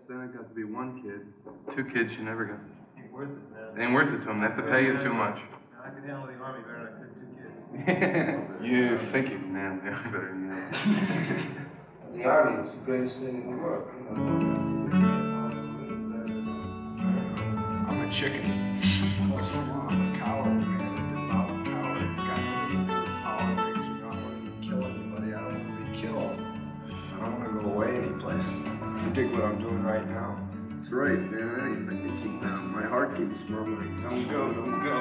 Then it got to be one kid. 2 kids, you never got. Ain't worth it, man. It ain't worth it to them. They have to pay you too much. I could handle the Army better than I could 2 kids. You think you can handle the Army better than you. The Army is the greatest thing in the world. I'm a chicken. Well, so am I. I'm a coward, man. A devout coward. Got nothing to do with politics. You know, I don't want to kill anybody. I don't want to be killed. I don't want to go away anyplace. You dig what I'm doing right now? That's right, man. Anything to keep down. My heart keeps murmuring, don't go, don't go.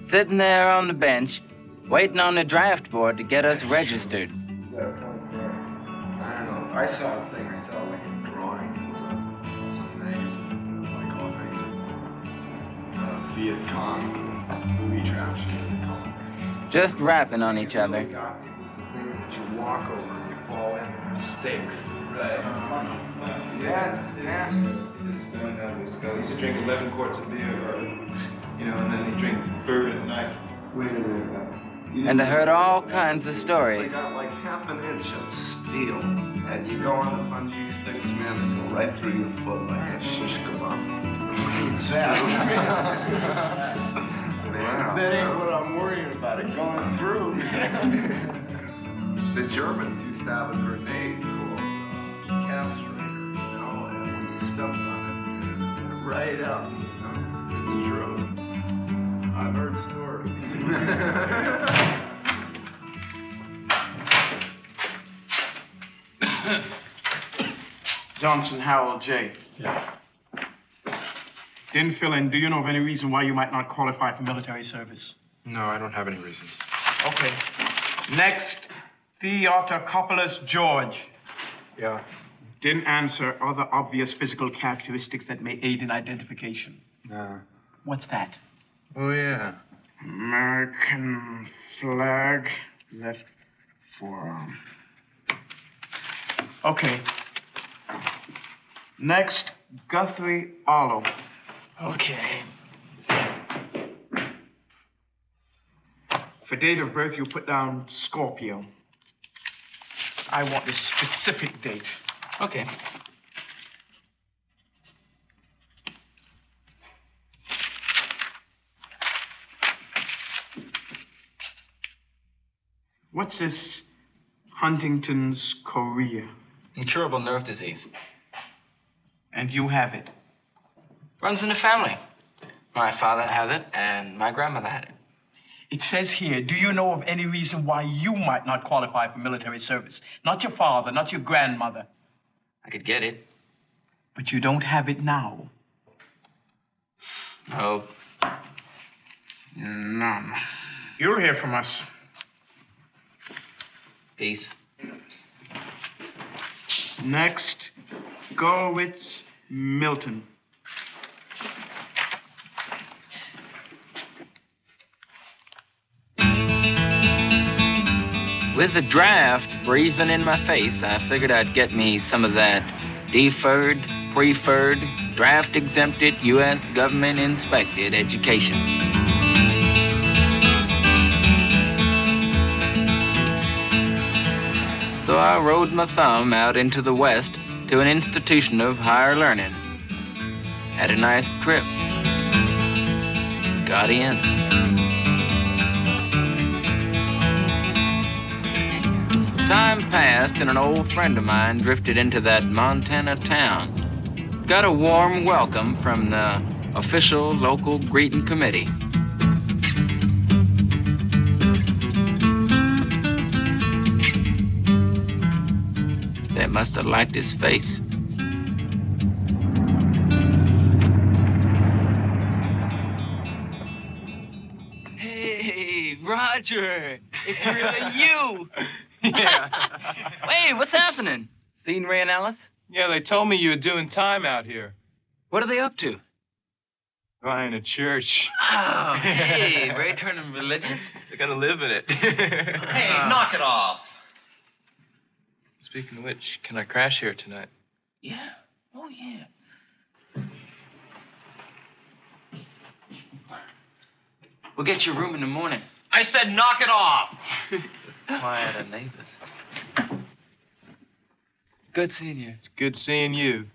Sitting there on the bench, waiting on the draft board to get us registered. You got a point there. I don't know. I saw a thing. I saw like a drawing. Some magazine, like all kinds of Viet Cong movie traps, you know, they call them. Just rapping on each other. It was the thing that you walk over and you fall in with stakes. Right. Yeah. Just doing that with Scott. He used to drink 11 quarts of beer, or, you know, and then he'd drink bourbon at night. Wait a minute. And I heard all kinds of They stories. got like half an inch of steel, and you go on the bungee sticks, man, they go right through your foot like a shish kebab. Wow. That ain't what I'm worrying about, it going through. The Germans used to have a grenade called castrator, you know, and when you stepped on it, right up, you know. It's true. I've heard stories. Johnson Harold J. Yeah. Didn't fill in. Do you know of any reason why you might not qualify for military service? No, I don't have any reasons. Okay. Next, Theotokopoulos George. Yeah. Didn't answer other obvious physical characteristics that may aid in identification. No. What's that? Oh, yeah. American flag, left forearm. Okay. Next, Guthrie Arlo. Okay. For date of birth, you put down Scorpio. I want a specific date. Okay. What's this Huntington's chorea? Incurable nerve disease. And you have it. Runs in the family. My father has it, and my grandmother had it. It says here, do you know of any reason why you might not qualify for military service? Not your father, not your grandmother. I could get it. But you don't have it now. No. None. You'll hear from us. Peace. Next, Gorwitz Milton. With the draft breathing in my face, I figured I'd get me some of that deferred, preferred, draft-exempted, U.S. government-inspected education. So I rode my thumb out into the West to an institution of higher learning. Had a nice trip. Got in. Time passed, and an old friend of mine drifted into that Montana town. Got a warm welcome from the official local greeting committee. They must have liked his face. Hey, Roger, it's really you. Yeah. Hey, what's happening? Scenery and Alice? Yeah, they told me you were doing time out here. What are they up to? Buying a church. Oh, hey, Ray turning religious? They gotta live in it. Hey, knock it off. Speaking of which, can I crash here tonight? Yeah. Oh, yeah. We'll get you a room in the morning. I said knock it off. Quieter neighbors. Good seeing you. It's good seeing you.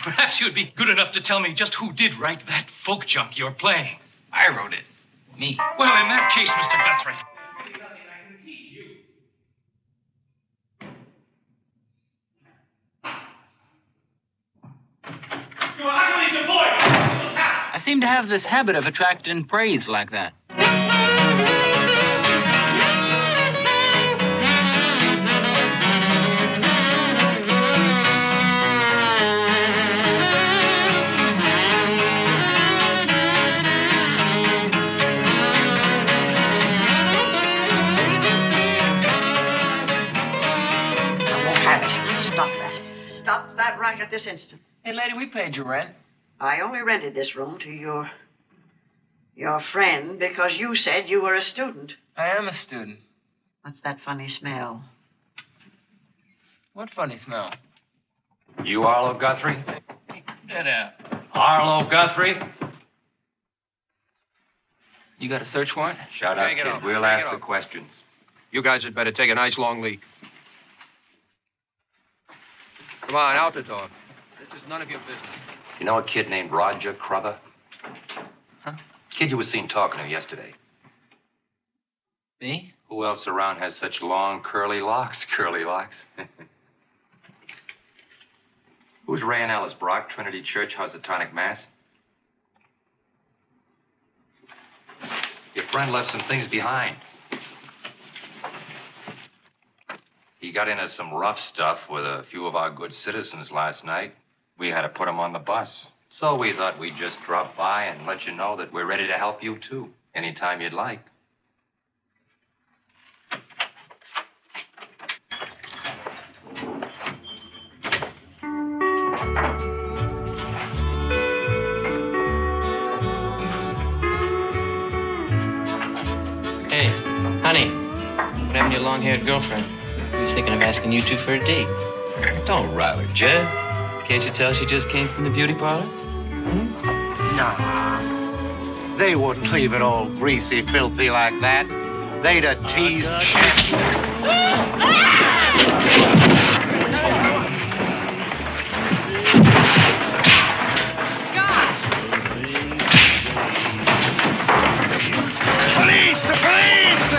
Perhaps you'd be good enough to tell me just who did write that folk junk you're playing. I wrote it. Me. Well, in that case, Mr. Guthrie. You're utterly devoid of musical talent. I seem to have this habit of attracting praise like that. Stop that right at this instant. Hey, lady, we paid your rent. I only rented this room to your friend because you said you were a student. I am a student. What's that funny smell? What funny smell? You Arlo Guthrie? Get out. Arlo Guthrie? You got a search warrant? Shut up, Take it kid. off. We'll Take ask it the off. questions. You guys had better take a nice long leak. Come on, out the door. This is none of your business. You know a kid named Roger Crother? Huh? Kid you were seen talking to yesterday. Me? Who else around has such long, curly locks? Curly locks. Who's Ray and Alice Brock, Trinity Church, Housatonic Mass? Your friend left some things behind. He got into some rough stuff with a few of our good citizens last night. We had to put him on the bus. So we thought we'd just drop by and let you know that we're ready to help you, too. Anytime you'd like. Hey, honey. What happened to your long-haired girlfriend? He was thinking of asking you two for a date. Don't rile her, Jed. Can't you tell she just came from the beauty parlor? Nah. They wouldn't leave it all greasy, filthy like that. They'd have teased Police! The police!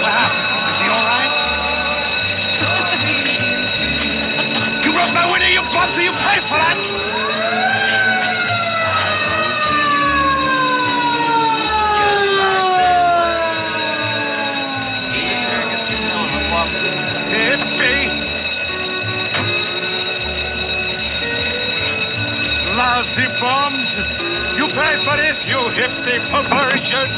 What happened? Is he all right? You broke my window, you bum, so you pay for that! Hippie! Lousy bums! You pay for this, you hippie perversion!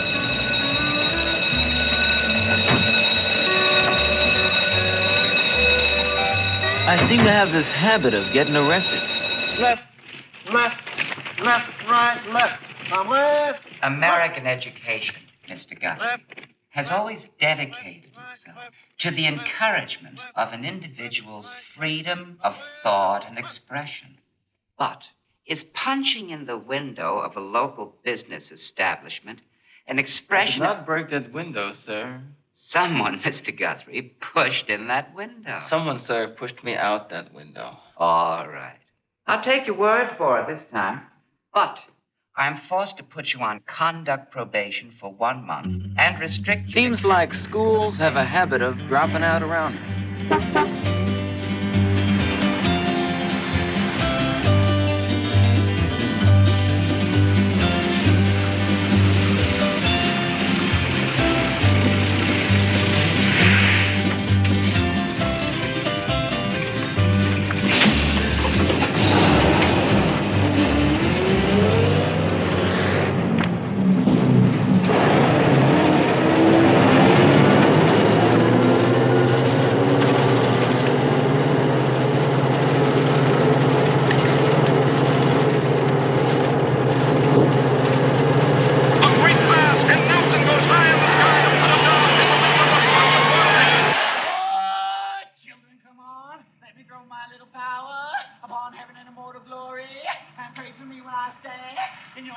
I seem to have this habit of getting arrested. Left, right, left. Now left. American education, Mr. Guthrie, has always dedicated itself to the encouragement of an individual's freedom of thought and expression. But is punching in the window of a local business establishment an expression I did not break that window, sir. Someone, Mr. Guthrie, pushed in that window. Someone, sir, pushed me out that window. All right. I'll take your word for it this time. But I'm forced to put you on conduct probation for 1 month and restrict you. Seems like schools have a habit of dropping out around here.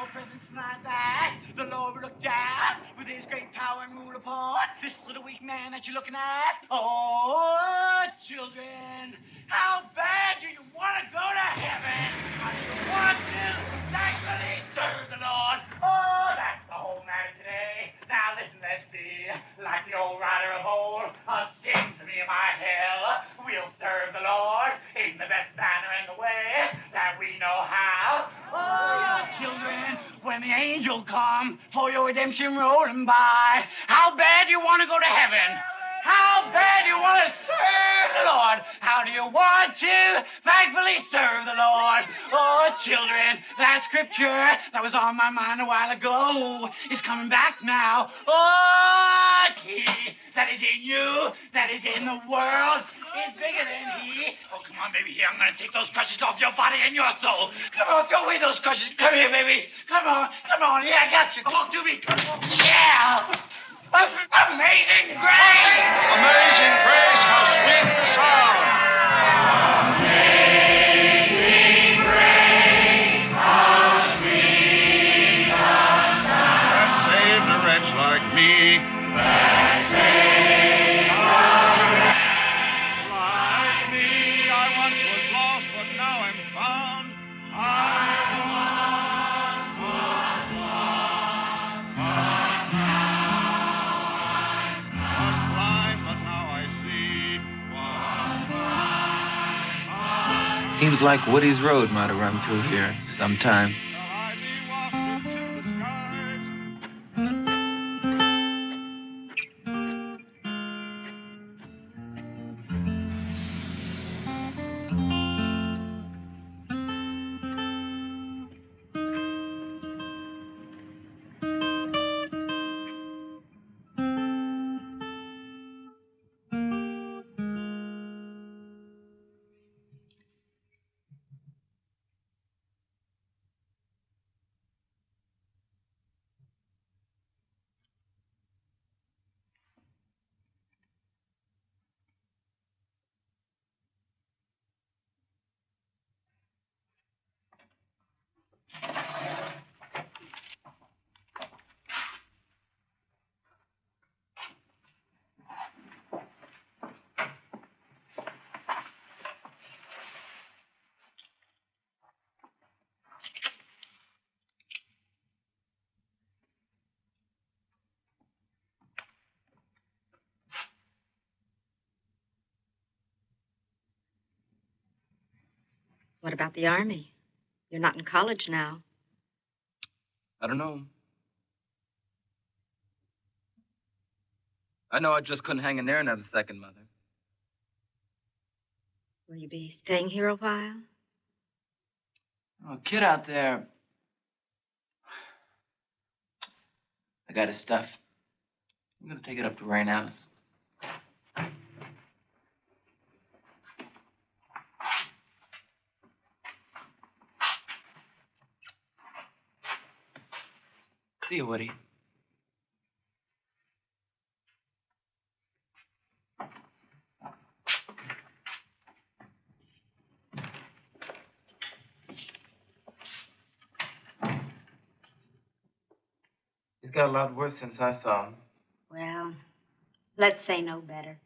more presents tonight that the Lord will look down with his great power and rule upon this little weak man that you're looking at. Oh, children, how bad do you want to go to heaven? How do you want to thankfully serve the Lord? Oh, that's the whole matter today. Now listen, let's be like the old writer of old. Sing to me my hell. We'll serve the Lord in the best manner and the way that we know how. Oh, children, when the angel come for your redemption rolling by, how bad do you want to go to heaven? How bad do you want to serve the Lord? How do you want to thankfully serve the Lord? Oh, children, that scripture that was on my mind a while ago is coming back now. Oh, he that is in you, that is in the world, is bigger than he. Oh, come on, baby, here. I'm going to take those crutches off your body and your soul. Come on, throw away those crutches. Come here, baby. Come on. Yeah, I got you. Talk to me. Come on. Yeah. Amazing grace! Amazing grace, how sweet the sound! Amazing grace, how sweet the sound. That saved a wretch like me. That saved a wretch like me. I once was lost, but now I'm found. I once was lost, but now was blind, but now I see. Seems like Woody's Road might have run through here sometime. Shall I be wafted to the skies? What about the Army? You're not in college now. I don't know. I know I just couldn't hang in there another second, Mother. Will you be staying here a while? Oh, kid out there. I got his stuff. I'm gonna take it up to Rain House. See you, Woody. He's got a lot worse since I saw him. Well, let's say no better.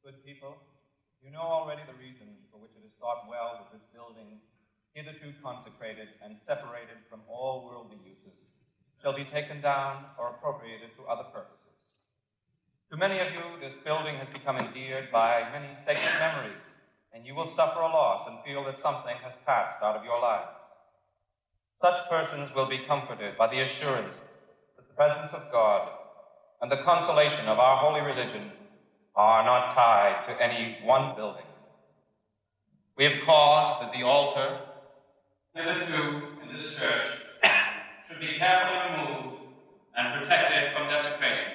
Good people, you know already the reasons for which it is thought well that this building, hitherto consecrated and separated from all worldly uses, shall be taken down or appropriated to other purposes. To many of you, this building has become endeared by many sacred memories, and you will suffer a loss and feel that something has passed out of your lives. Such persons will be comforted by the assurance that the presence of God and the consolation of our holy religion are not tied to any one building. We have caused that the altar, hitherto in this church, should be carefully removed and protected from desecration.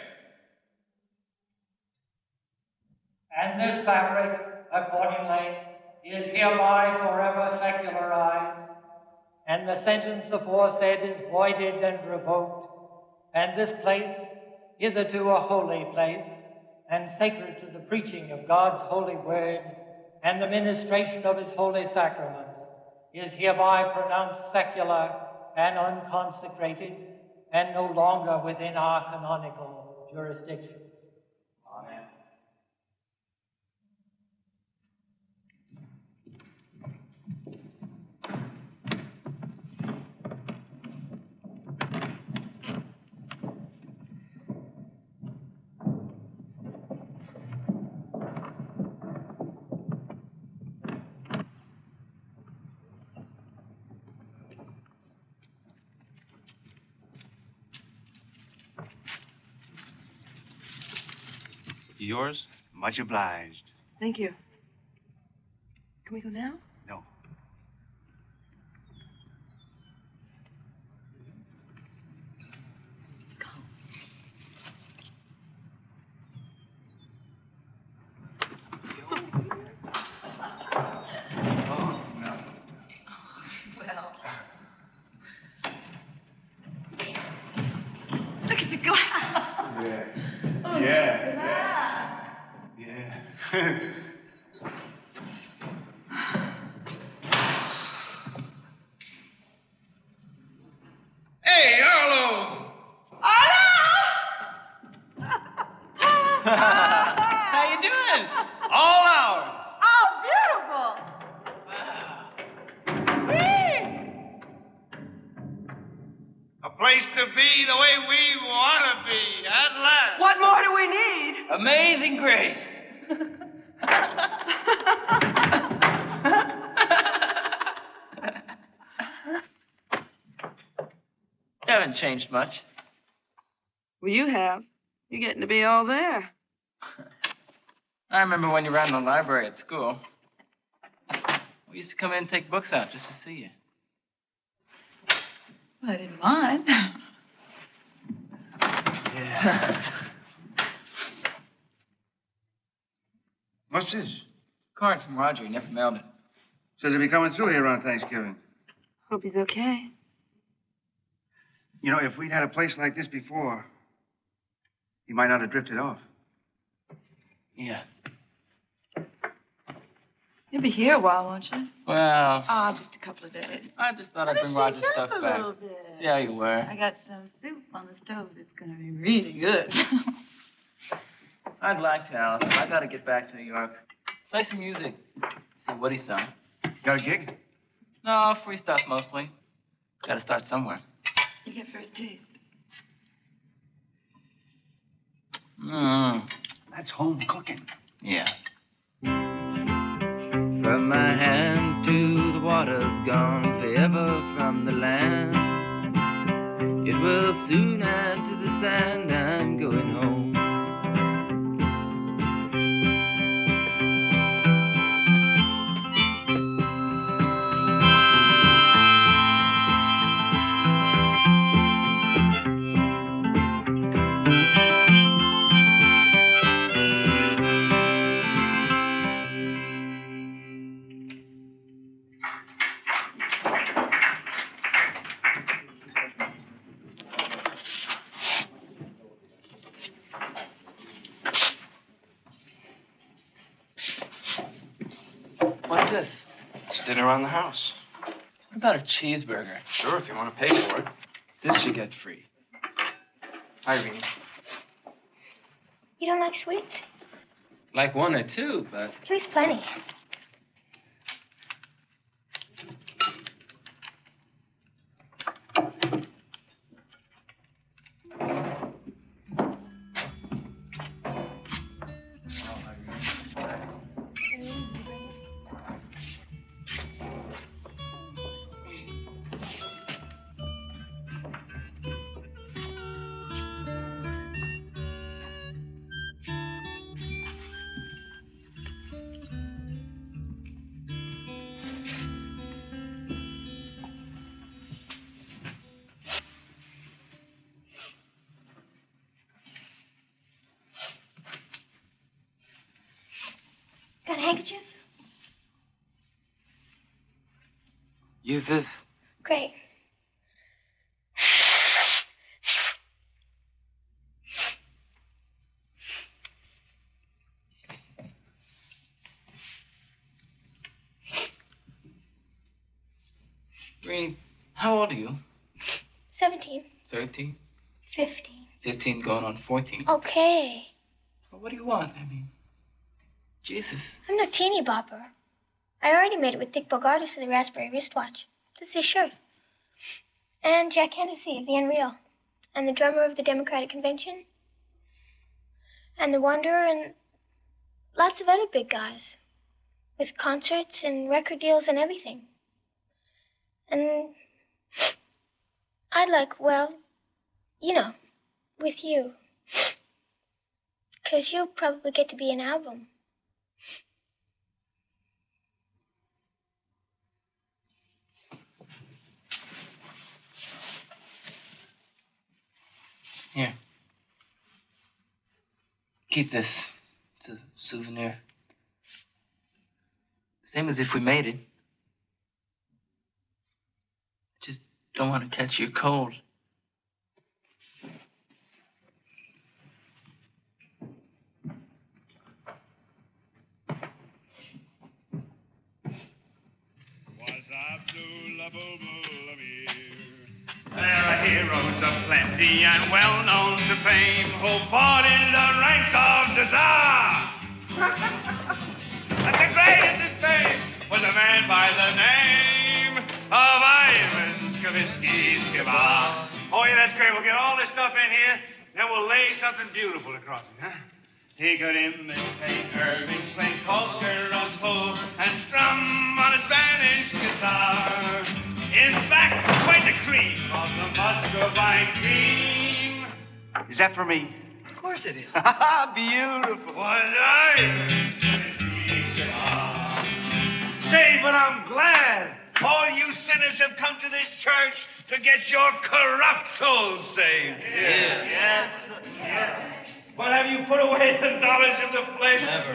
And this fabric, accordingly, is hereby forever secularized, and the sentence aforesaid is voided and revoked, And this place, hitherto a holy place, and sacred to the preaching of God's holy word and the ministration of his holy sacraments, is hereby pronounced secular and unconsecrated, and no longer within our canonical jurisdiction. Amen. Yours? Much obliged. Thank you. Can we go now? No. Look at the glass. Hey, Arlo! How you doing? All ours. Oh, beautiful. A place to be the way we want to be, at last. What more do we need? Amazing grace. You haven't changed much. Well, you have. You're getting to be all there. I remember when you ran the library at school. We used to come in and take books out just to see you. Well, I didn't mind. Yeah. What's this? Card from Roger. He never mailed it. Says he'll be coming through here around Thanksgiving. Hope he's okay. You know, if we'd had a place like this before, he might not have drifted off. Yeah. You'll be here a while, won't you? Well, Oh, just a couple of days. I just thought I'd bring Roger's stuff a back. little bit. See how you were. I got some soup on the stove that's gonna be really good. I'd like to, Alice, but I gotta get back to New York. Play some music. See what he's selling. Got a gig? No, free stuff mostly. Gotta start somewhere. You get first taste. That's home cooking. Yeah. From my hand to the water's gone, forever from the land. It will soon add to the sand, I'm going home. What's this? It's dinner on the house. What about a cheeseburger? Sure, if you want to pay for it. This you get free. Irene. You don't like sweets? Like one or two, but... Two's plenty. Got a handkerchief? Use this. Great. Green, how old are you? 17. 13? 15. 15 going on 14. Okay. Well, what do you want? I mean, Jesus. I'm no teeny bopper. I already made it with Dick Bogartis of the Raspberry Wristwatch. This is his shirt. And Jack Hennessy of the Unreal. And the drummer of the Democratic Convention. And the Wanderer and lots of other big guys. With concerts and record deals and everything. And I'd like, well, you know, with you. 'Cause you'll probably get to be an album. Here. Keep this. It's a souvenir. Same as if we made it. Just don't want to catch your cold. There are heroes aplenty and well known to fame who fought in the ranks of the Tsar. And the greatest fame was a man by the name of Ivan Skavinsky Skiba. Oh, yeah, that's great. We'll get all this stuff in here, then we'll lay something beautiful across it, huh? He could imitate Irving, play polka on full, and strum on a Spanish guitar. In fact, quite the cream of the Muscovine cream. Is that for me? Of course it is. Beautiful. Was I? Say, but I'm glad all you sinners have come to this church to get your corrupt souls saved. Yeah. Yes. Yeah. But have you put away the knowledge of the flesh? Never.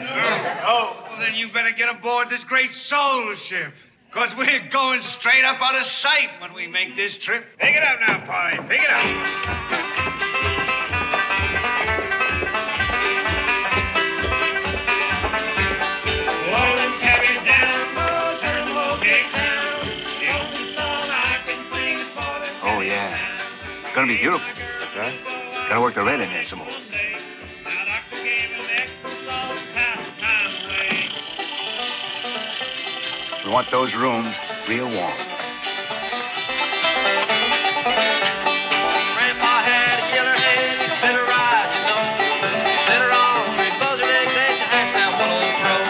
Oh, well, then you better get aboard this great soul ship. Because we're going straight up out of sight when we make this trip. Pick it up now, Polly. Pick it up. Oil carries down, turn the whole gig down. The only song I can sing is for the... Oh, yeah. It's gonna be beautiful. Right? Gotta work the red in there some more. We want those rooms real warm. Grandpa had a killer head, he set her right, you know. Set her on, three buzzer eggs, and she hatched out one old crow.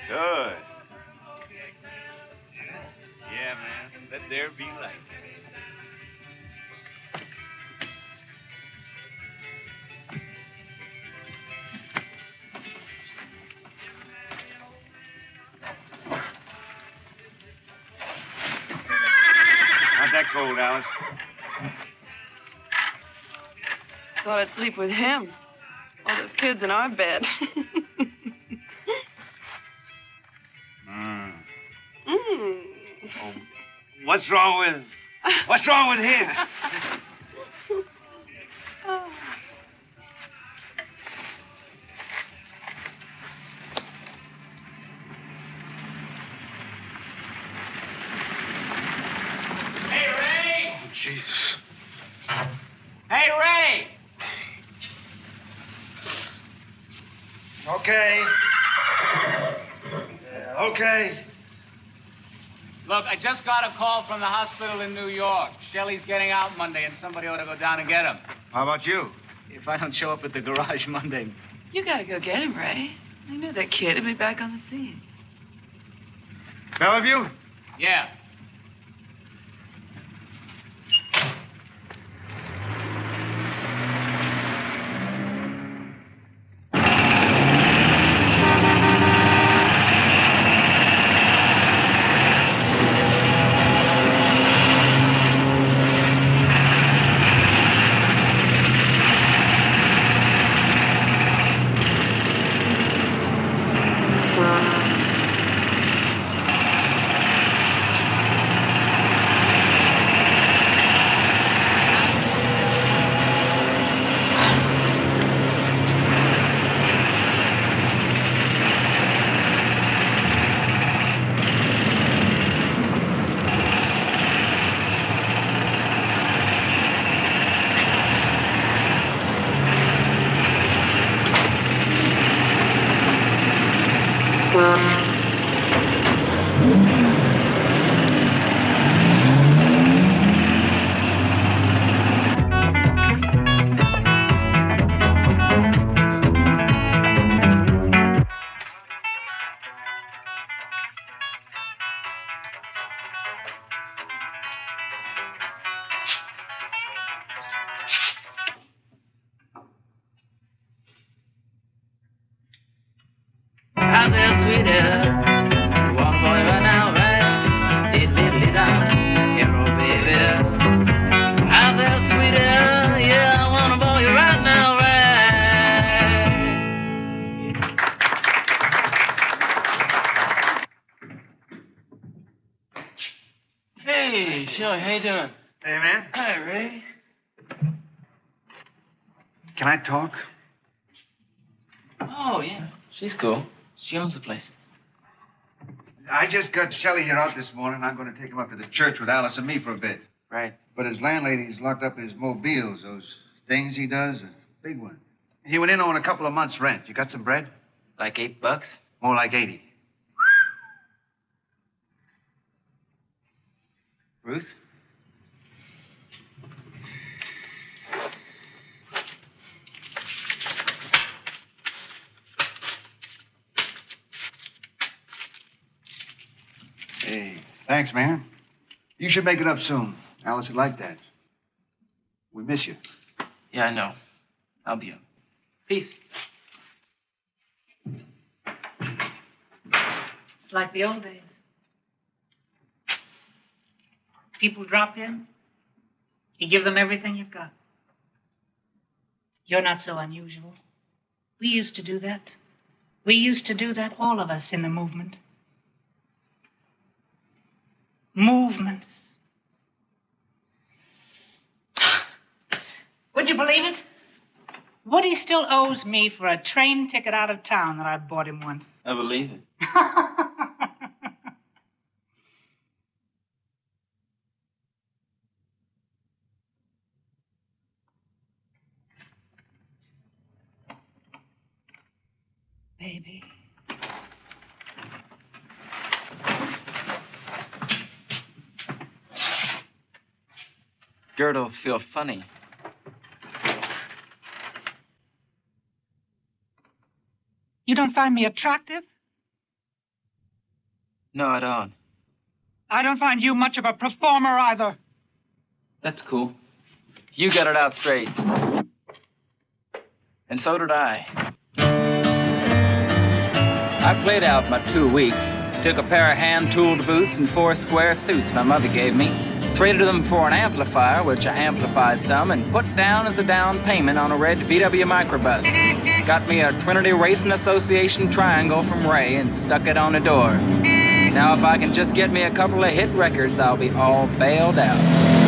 Good. Yeah, man, let there be light. Not that cold, Alice. Thought I'd sleep with him. All those kids in our bed. Oh, what's wrong with him? Jesus. Hey, Ray! Okay. Okay. Look, I just got a call from the hospital in New York. Shelley's getting out Monday, and somebody ought to go down and get him. How about you? If I don't show up at the garage Monday. You gotta go get him, Ray. I knew that kid would be back on the scene. Bellevue? Yeah. Hey, Shelly, how you doing? Hey, man. Hi, Ray. Can I talk? Oh, yeah. She's cool. She owns the place. I just got Shelley here out this morning. I'm going to take him up to the church with Alice and me for a bit. Right. But his landlady's locked up his mobiles, those things he does. A big one. He went in on a couple of months' rent. You got some bread? Like $8? More like 80. Ruth? Hey, thanks, man. You should make it up soon. Alice would like that. We miss you. Yeah, I know. I'll be up. Peace. It's like the old days. People drop in, you give them everything you've got. You're not so unusual. We used to do that. We used to do that, all of us in the movement. Movements. Would you believe it? Woody still owes me for a train ticket out of town that I bought him once. I believe it. Baby. Girdles feel funny. You don't find me attractive? No, I don't. I don't find you much of a performer either. That's cool. You got it out straight. And so did I. I played out my 2 weeks. Took a pair of hand-tooled boots and 4 square suits my mother gave me. Traded them for an amplifier, which I amplified some, and put down as a down payment on a red VW microbus. Got me a Trinity Racing Association triangle from Ray and stuck it on the door. Now, if I can just get me a couple of hit records, I'll be all bailed out.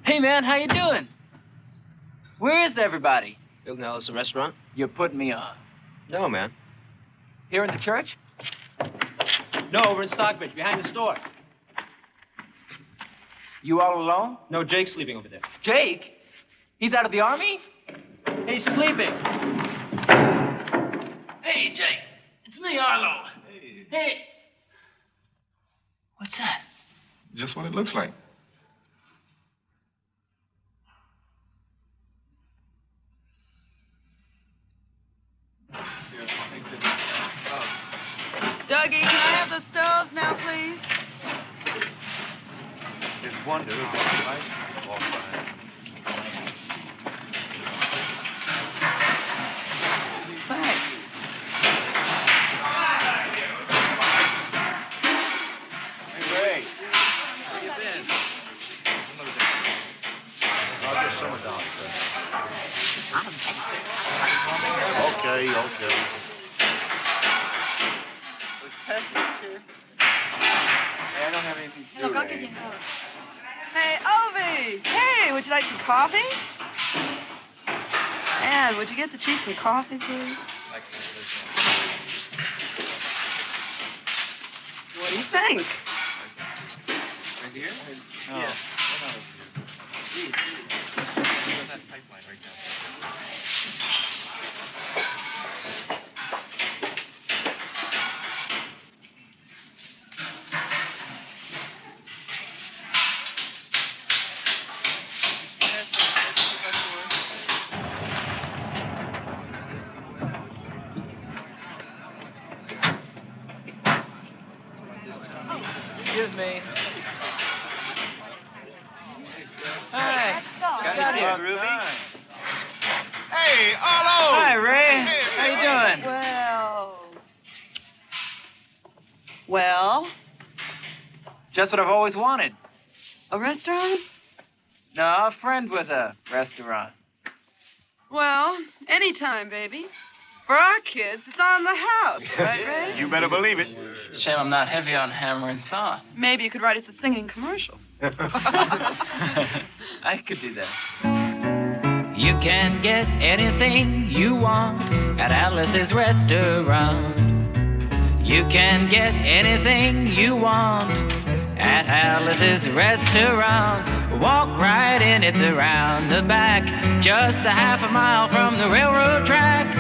Hey, man, how you doing? Where is everybody? Building Alice a restaurant? You're putting me on. No, man. Here in the church? No, over in Stockbridge, behind the store. You all alone? No, Jake's sleeping over there. Jake? He's out of the army? He's sleeping. Hey, Jake. It's me, Arlo. Hey. What's that? Just what it looks like. Dougie, can I have the stoves now, please? It's wonder if the lights walk by. Thanks. Hey, Ray. Where you been? I'll just simmer down, sir. Okay. Hey, I don't have anything to do. Look, I'll give you a note. Hey, Ovi! Hey, would you like some coffee? And would you get the chief some coffee, please? What do you think? Right here? No. Yeah. That pipeline right down. Excuse me. Hey. Got here, Groovy. Hey, Arlo! Hi, Ray. How you doing? Well, Just what I've always wanted. a restaurant? No, a friend with a restaurant. Well, anytime, baby. For our kids, it's on the house, right, Ray? You better believe it. It's a shame I'm not heavy on hammer and saw. Maybe you could write us a singing commercial. I could do that. You can get anything you want at Alice's restaurant. You can get anything you want at Alice's restaurant. Walk right in, it's around the back, just a half a mile from the railroad track.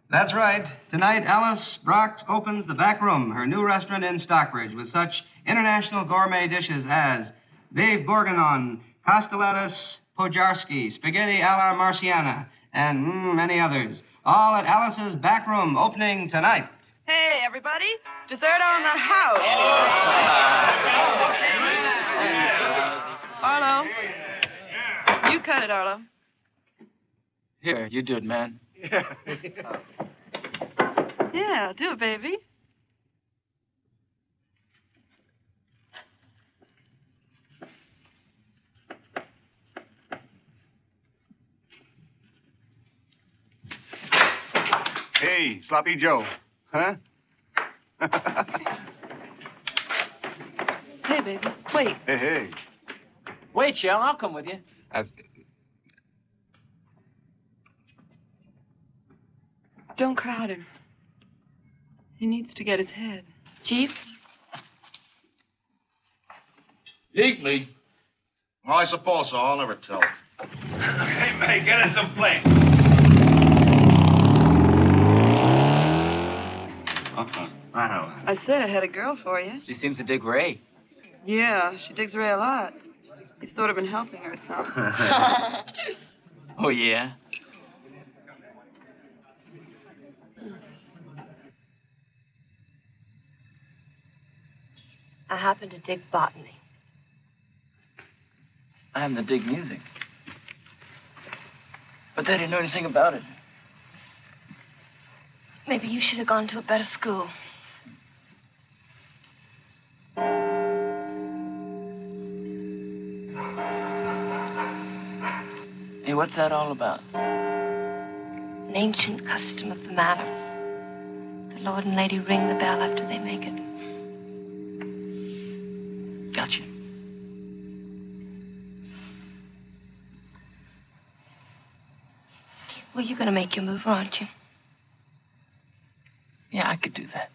That's right. Tonight, Alice Brox opens the Back Room, her new restaurant in Stockbridge, with such international gourmet dishes as beef bourguignon, castellatus pojarski, spaghetti alla marciana, and many others. All at Alice's Back Room, opening tonight. Hey, everybody. Dessert on the house. Arlo. You cut it, Arlo. Here, you do it, man. Yeah, do it, baby. Hey, Sloppy Joe. Huh? Hey, baby. Wait. Hey. Wait, Shell, I'll come with you. Don't crowd him. He needs to get his head. Chief? Eat me? Well, I suppose so. I'll never tell. Hey, May, get us some plate. I said I had a girl for you. She seems to dig Ray. Yeah, she digs Ray a lot. He's sort of been helping her some. Oh, yeah? I happen to dig botany. I happen to dig music. But they didn't know anything about it. Maybe you should have gone to a better school. Hey, what's that all about? An ancient custom of the manor. The Lord and Lady ring the bell after they make it. Gotcha. Well, you're going to make your move, aren't you? I could do that.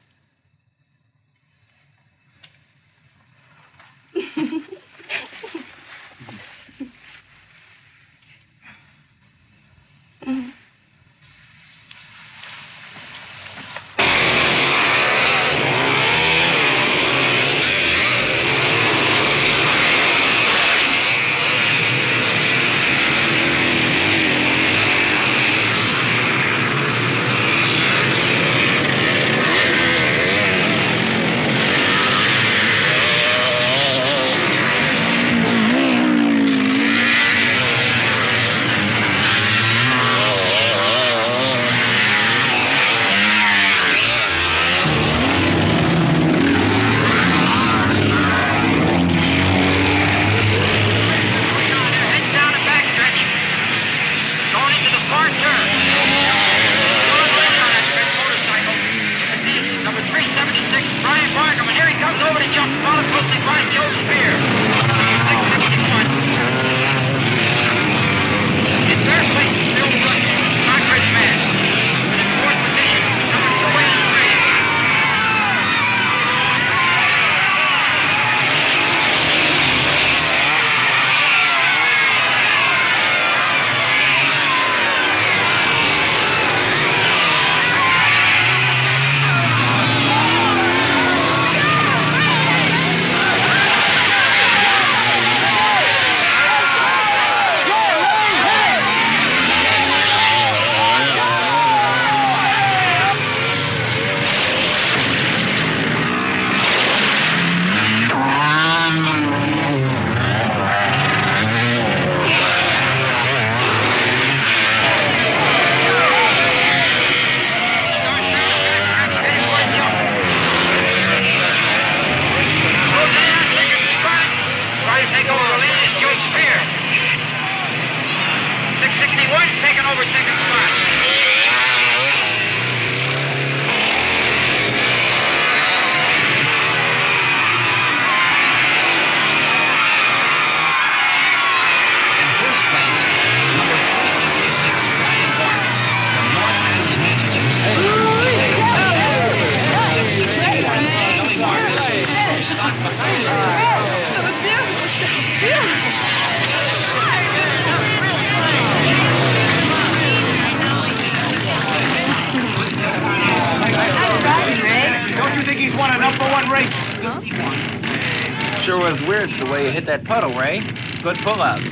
Sure was weird the way you hit that puddle, Ray. Good pull-out.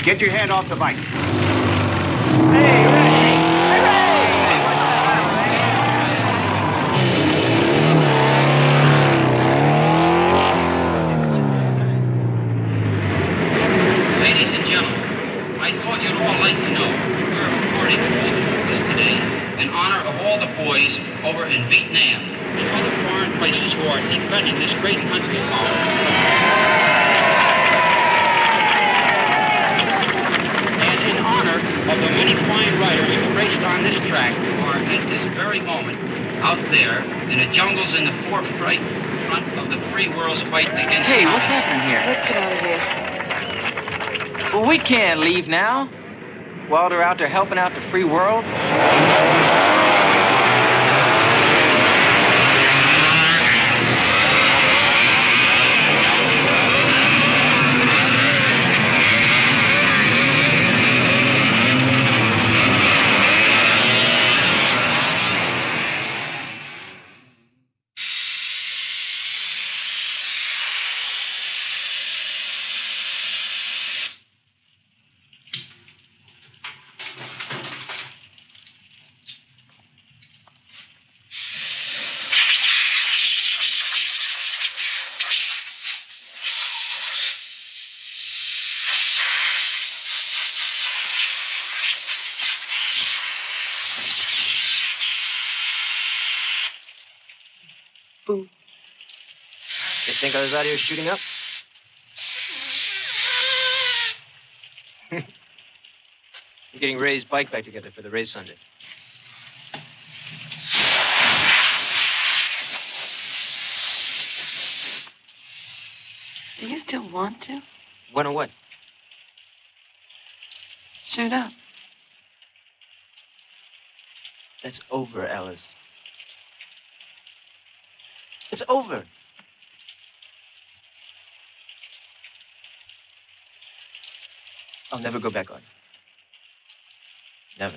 Get your hand off the bike. Ladies and gentlemen, I thought you'd all like to know we're recording all troopers today in honor of all the boys over in Vietnam and other foreign places who are defending this great country of ours. And in honor of the many fine writers traced on this track who are at this very moment out there in the jungles in the forefront of the free world's fight against Hey, what's happening here? Let's get out of here. Well, we can't leave now. While they're out there helping out the free world. You think I was out here shooting up? I'm getting Ray's bike back together for the race Sunday. Do you still want to? Want to what? Shoot up. That's over, Alice. It's over. I'll never go back on. Never.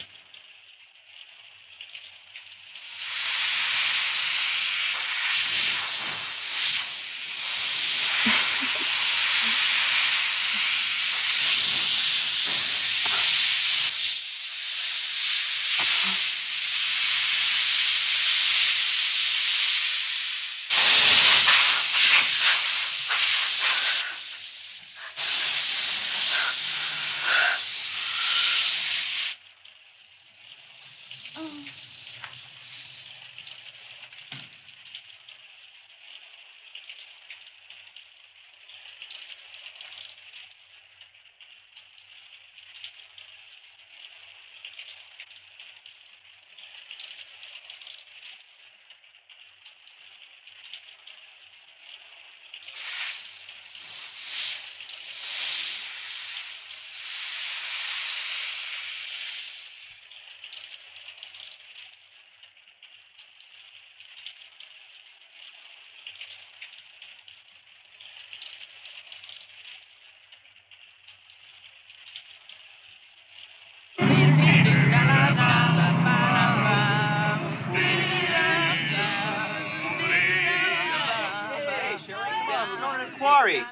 Quarry.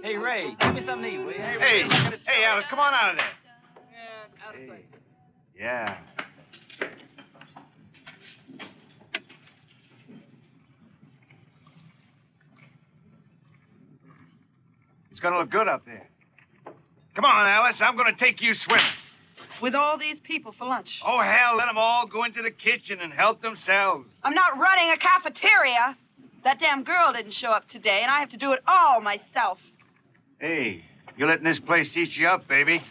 Hey, Ray, give me something to eat, will you? Hey, Alice, come on out of there. Hey. Yeah. It's gonna look good up there. Come on, Alice, I'm gonna take you swimming. With all these people for lunch. Oh, hell, let them all go into the kitchen and help themselves. I'm not running a cafeteria. That damn girl didn't show up today, and I have to do it all myself. Hey, you're letting this place teach you up, baby.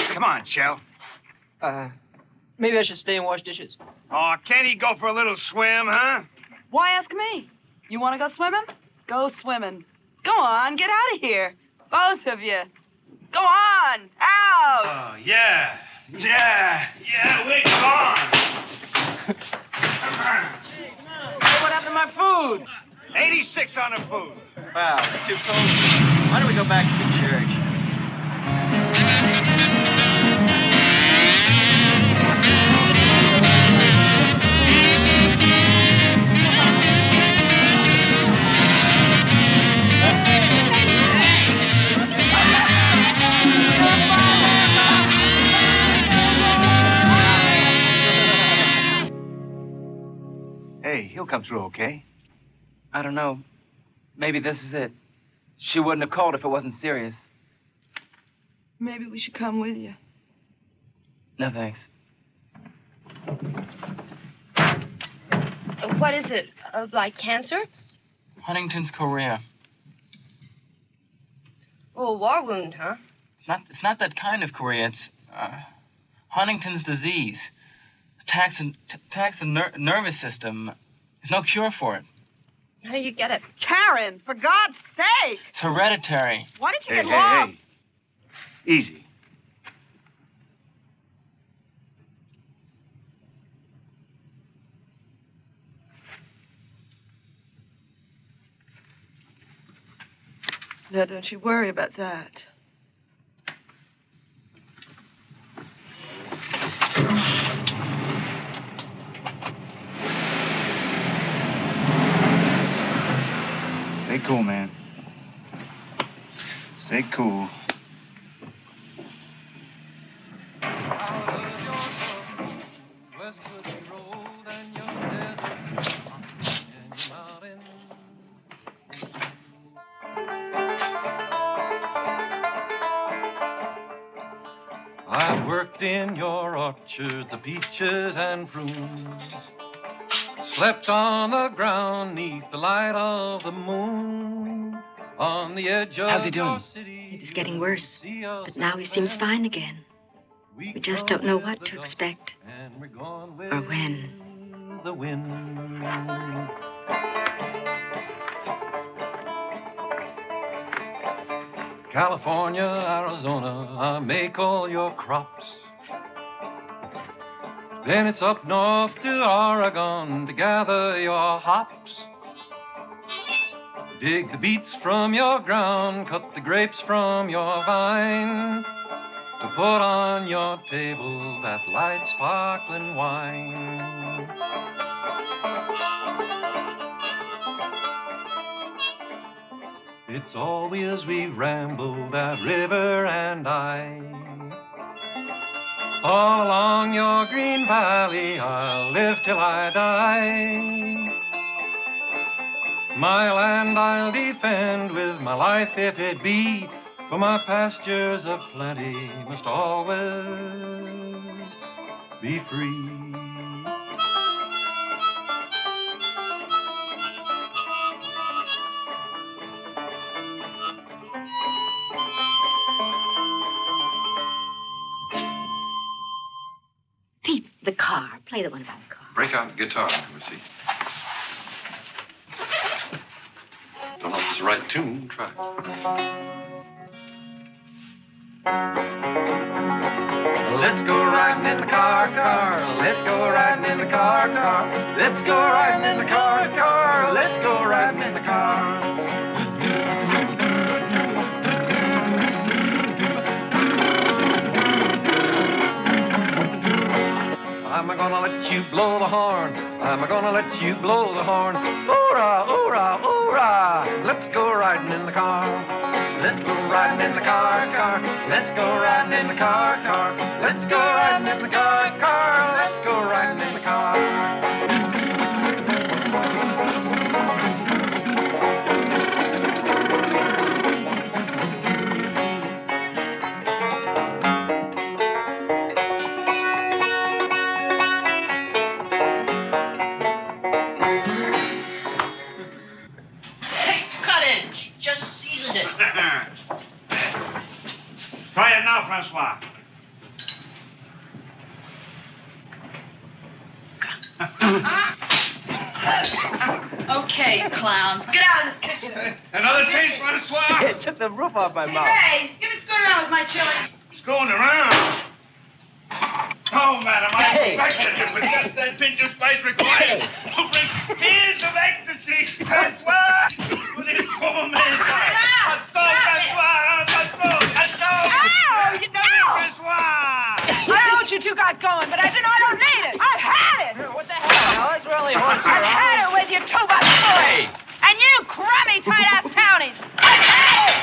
Come on, Chell. Maybe I should stay and wash dishes. Oh, can't he go for a little swim, huh? Why ask me? You want to go swimming? Go swimming. Go on, get out of here. Both of you. Go on, out. Oh, yeah. Yeah, we're gone. Hey, what happened to my food? 86 on the food. Wow, it's too cold. Why don't we go back to the church? Hey, he'll come through okay. I don't know. Maybe this is it. She wouldn't have called if it wasn't serious. Maybe we should come with you. No, thanks. What is it? Like cancer? Huntington's chorea. Oh, a war wound, huh? It's not that kind of chorea. It's Huntington's disease. Attacks the nervous system. There's no cure for it. How do you get it? Karen, for God's sake! It's hereditary. Why didn't you get lost? Hey. Easy. No, don't you worry about that. Stay cool, man. Stay cool. I've worked in your orchards of peaches and prunes, slept on the ground neath the light of the moon, on the edge of How's he doing? your city. It was getting worse, but now he seems fine again. We just don't know what to expect or when. The wind. California, Arizona, I make all your crops. Then it's up north to Oregon to gather your hops. Dig the beets from your ground, cut the grapes from your vine, to put on your table that light sparkling wine. It's always we ramble that river and I. All along your green valley I'll live till I die. My land I'll defend with my life if it be, for my pastures of plenty must always be free. Pete, the car. Play the one about the car. Break out the guitar, let me see. Don't know if it's the right tune. Try. Let's go riding in the car, car. Let's go riding in the car, car. Let's go riding in the car, car. Let's go riding in the car. I'm gonna let you blow the horn. I'm gonna let you blow the horn. Hoorah, hoorah, hoorah. Let's go riding in the car. Let's go riding in the car, car. Let's go riding in the car, car. Let's go riding in the car, car. Let's go riding in the car. Try it now, Francois. Okay, you clowns. Get out of the kitchen. Another taste, Francois? It took the roof off my mouth. Hey, give me screwing around with my chili. Screwing around? Oh, madam, I expected Hey. it with just that pinch of spice required to bring tears of ecstasy. Francois! With his poor man. I don't know what you two got going, but I don't need it. I've had it. What the hell, Alice? We're only horsing I've around. had it with you two bucks boys. And you crummy tight-ass townies. I've had it.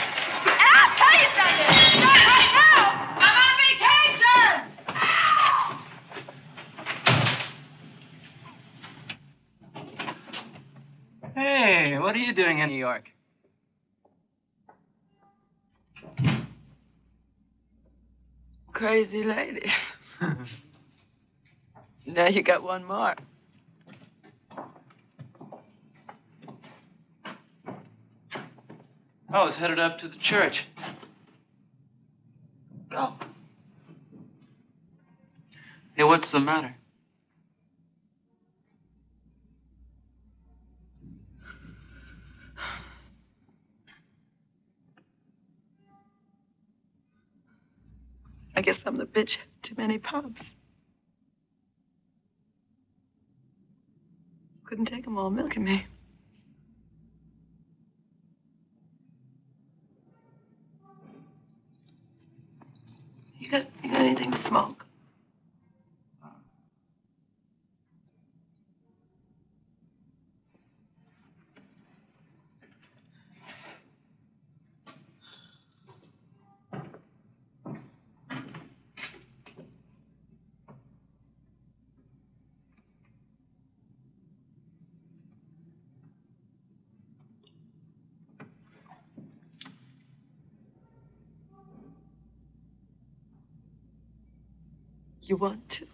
And I'll tell you something. Not right now. I'm on vacation. Hey, what are you doing in New York? Crazy ladies. Now you got one more. I was headed up to the church. Go. Hey, what's the matter? I guess I'm the bitch at too many pubs. Couldn't take them all milking me. You got anything to smoke? You want to?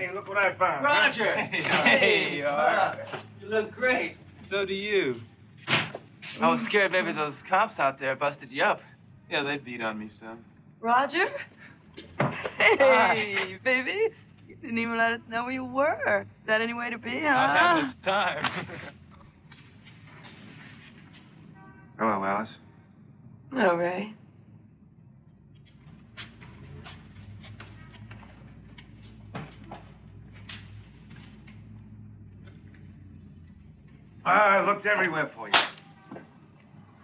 Hey, look what I found. Roger. Hey, You look great. So do you. I was scared maybe those cops out there busted you up. Yeah, they beat on me some. Roger? Hey, baby. You didn't even let us know where you were. Is that any way to be, huh? Not having its time. Hello, Alice. Hello, Ray. I looked everywhere for you.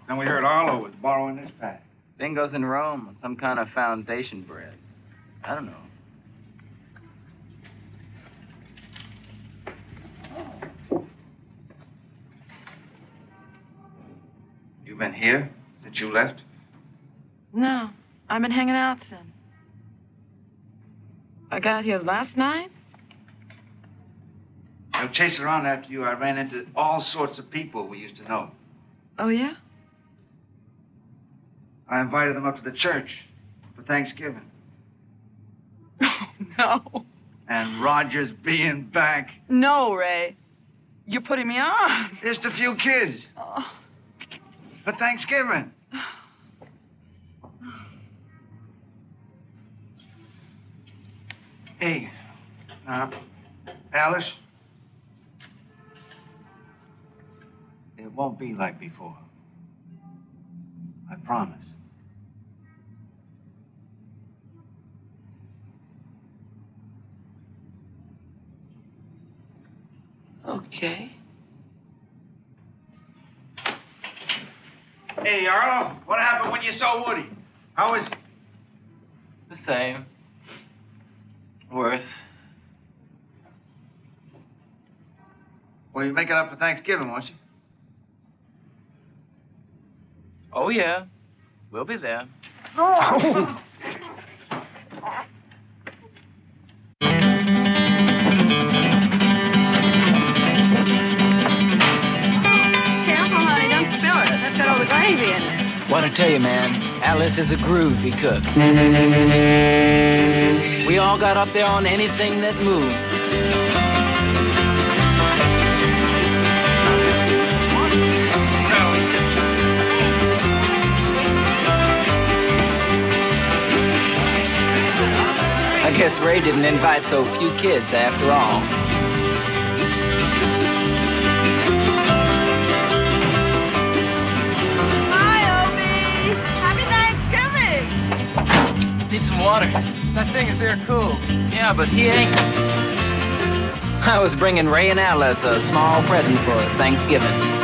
Then we heard Arlo was borrowing this bag. Bingo's in Rome on some kind of foundation bread. I don't know. You been here since you left? No, I've been hanging out since. I got here last night. I was chasing around after you. I ran into all sorts of people we used to know. Oh, yeah? I invited them up to the church for Thanksgiving. Oh, no. And Roger's being back. No, Ray. You're putting me on. Just a few kids. Oh. For Thanksgiving. Hey, Alice. It won't be like before. I promise. Okay. Hey, Arlo, what happened when you saw Woody? How was he? The same. Worse. Well, you're making up for Thanksgiving, won't you? Oh, yeah. We'll be there. Oh. Careful, honey. Don't spill it. That's got all the gravy in it. Want to tell you, man, Alice is a groovy cook. We all got up there on anything that moved. I guess Ray didn't invite so few kids after all. Hi, Opie. Happy Thanksgiving. Need some water. That thing is there cool. Yeah, but he ain't. I was bringing Ray and Alice a small present for Thanksgiving.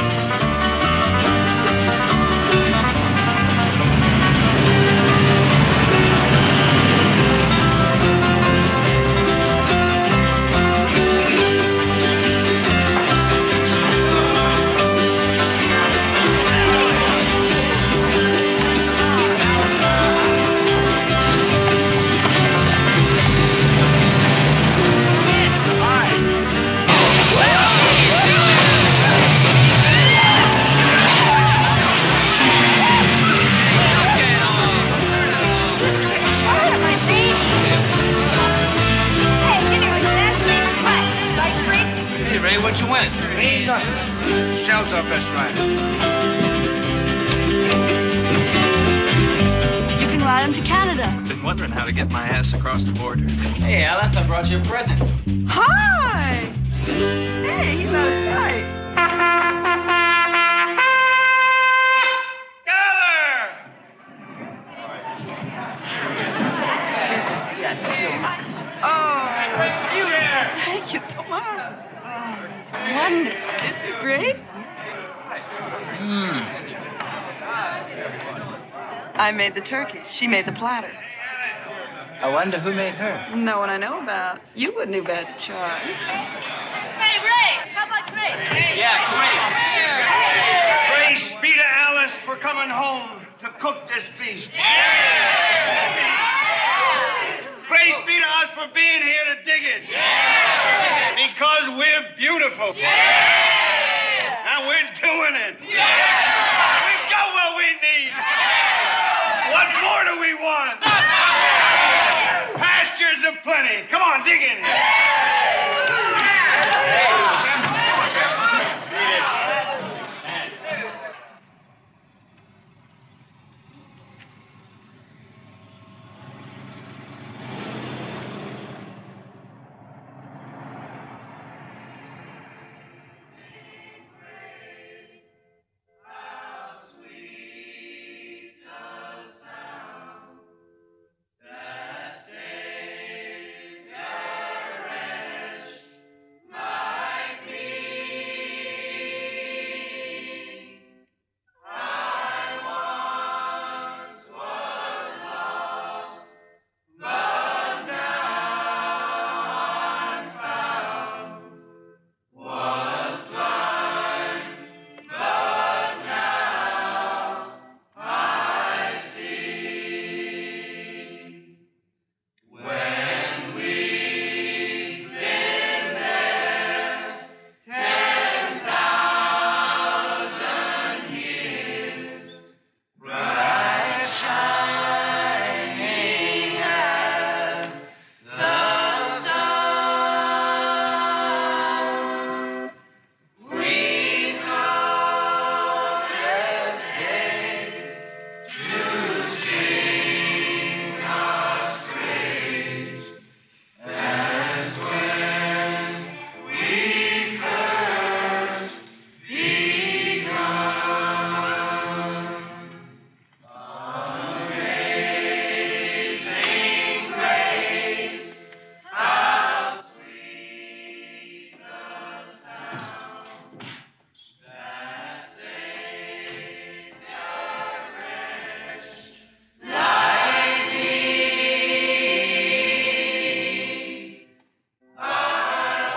What you win? Nothing. Shell's our best rider. You can ride him to Canada. Been wondering how to get my ass across the border. Hey, Alice, I brought you a present. Hi. Hey, he knows right. This is just too much. Oh, you. Thank you so much. Oh, it's wonderful. Isn't it great? I made the turkey. She made the platter. I wonder who made her. No one I know about. You wouldn't do bad to try. Hey, Ray, how about Grace? Yeah, Grace, be to Alice for coming home to cook this feast. Grace be to us for being here to dig it. Because we're beautiful. And we're doing it. We got what we need. What more do we want? Pastures aplenty. Come on, dig in here. shining as the sun. We come as haste to sing God's praise, as when we first begun. Amazing grace, how sweet the sound that saved a wretch like me. I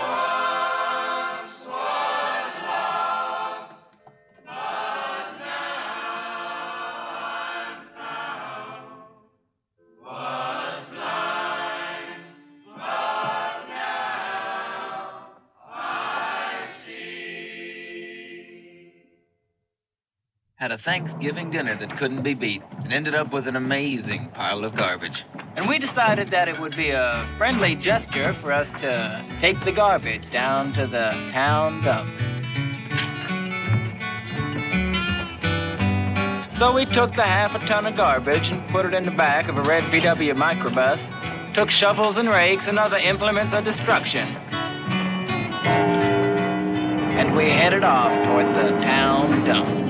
once was lost, but now I'm found. Was blind, but now I see. Had a Thanksgiving dinner that couldn't be beat and ended up with an amazing pile of garbage. And we decided that it would be a friendly gesture for us to take the garbage down to the town dump. So we took the half a ton of garbage and put it in the back of a red VW microbus, took shovels and rakes and other implements of destruction, and we headed off toward the town dump.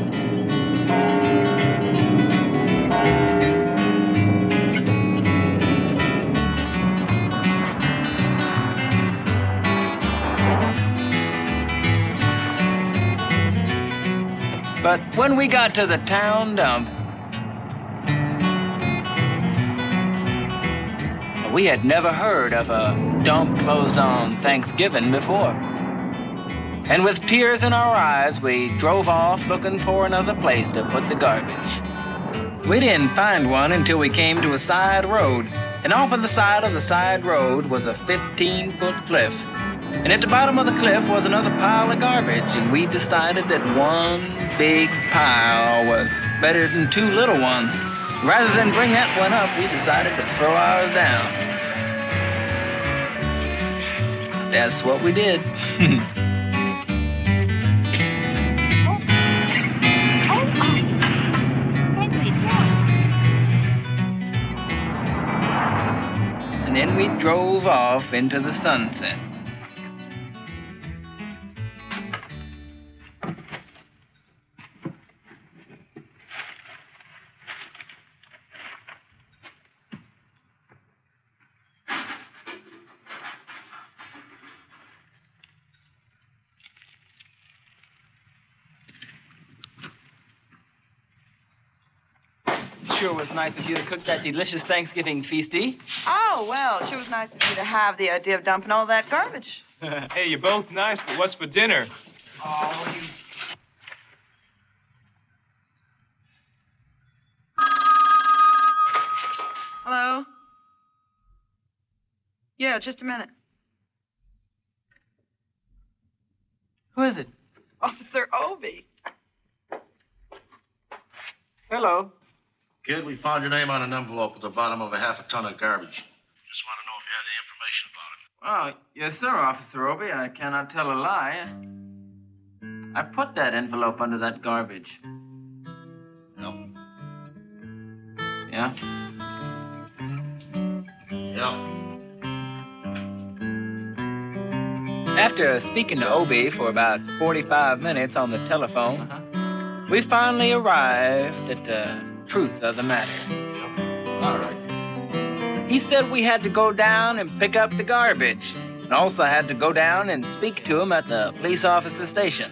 But when we got to the town dump, we had never heard of a dump closed on Thanksgiving before. And with tears in our eyes, we drove off looking for another place to put the garbage. We didn't find one until we came to a side road. And off on the side of the side road was a 15-foot cliff. And at the bottom of the cliff was another pile of garbage, and we decided that one big pile was better than two little ones. Rather than bring that one up, we decided to throw ours down. That's what we did. And then we drove off into the sunset. Sure was nice of you to cook that delicious Thanksgiving feasty. Oh, well, sure was nice of you to have the idea of dumping all that garbage. Hey, you're both nice, but what's for dinner? Oh, you... Hello? Yeah, just a minute. Who is it? Officer Obie. Hello. Kid, we found your name on an envelope at the bottom of a half a ton of garbage. Just want to know if you had any information about it. Oh, yes, sir, Officer Obie. I cannot tell a lie. I put that envelope under that garbage. Yep. Yeah? Yep. After speaking to Obie for about 45 minutes on the telephone, we finally arrived at the truth of the matter. All right. He said we had to go down and pick up the garbage, and also had to go down and speak to him at the police officer's station.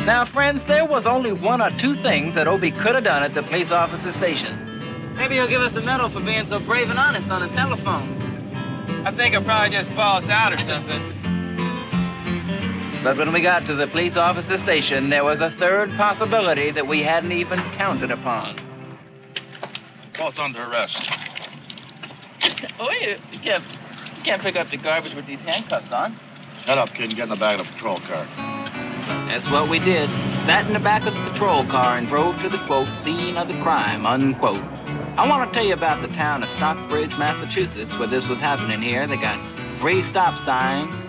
Now, friends, there was only one or two things that Obie could have done at the police officer's station. Maybe he'll give us a medal for being so brave and honest on the telephone. I think I'll probably just boss out or something. But when we got to the police officer's station, there was a third possibility that we hadn't even counted upon. Both under arrest. Oh, you can't pick up the garbage with these handcuffs on. Shut up, kid, and get in the back of the patrol car. That's what we did. Sat in the back of the patrol car and drove to the, quote, scene of the crime, unquote. I want to tell you about the town of Stockbridge, Massachusetts, where this was happening here. They got 3 stop signs,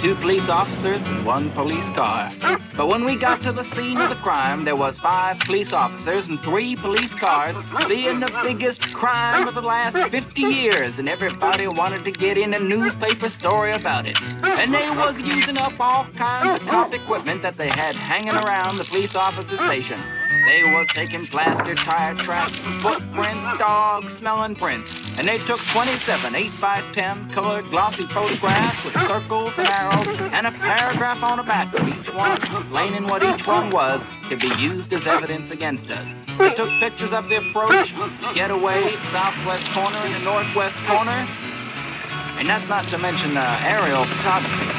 2 police officers, and 1 police car. But when we got to the scene of the crime, there was 5 police officers and 3 police cars, being the biggest crime of the last 50 years, and everybody wanted to get in a newspaper story about it. And they was using up all kinds of cop equipment that they had hanging around the police officer station. They was taking plaster tire tracks, footprints, dog-smelling prints. And they took 27 8x10 colored glossy photographs with circles and arrows and a paragraph on the back of each one explaining what each one was to be used as evidence against us. They took pictures of the approach, the getaway, southwest corner and the northwest corner. And that's not to mention aerial photography.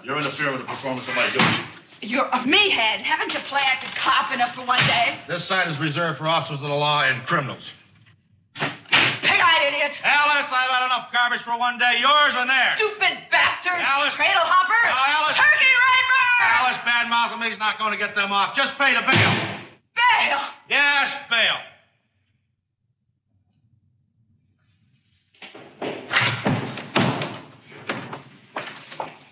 You're interfering with the performance of my duty. You're a meathead. Haven't you play-acted cop enough for one day? This sign is reserved for officers of the law and criminals. Pig-eyed idiot. Alice, I've had enough garbage for one day. Yours and theirs. Stupid bastard. Alice. Cradle hopper. Alice. Turkey raper. Alice, bad-mouthing me's not going to get them off. Just pay the bail. Bail? Yes, bail.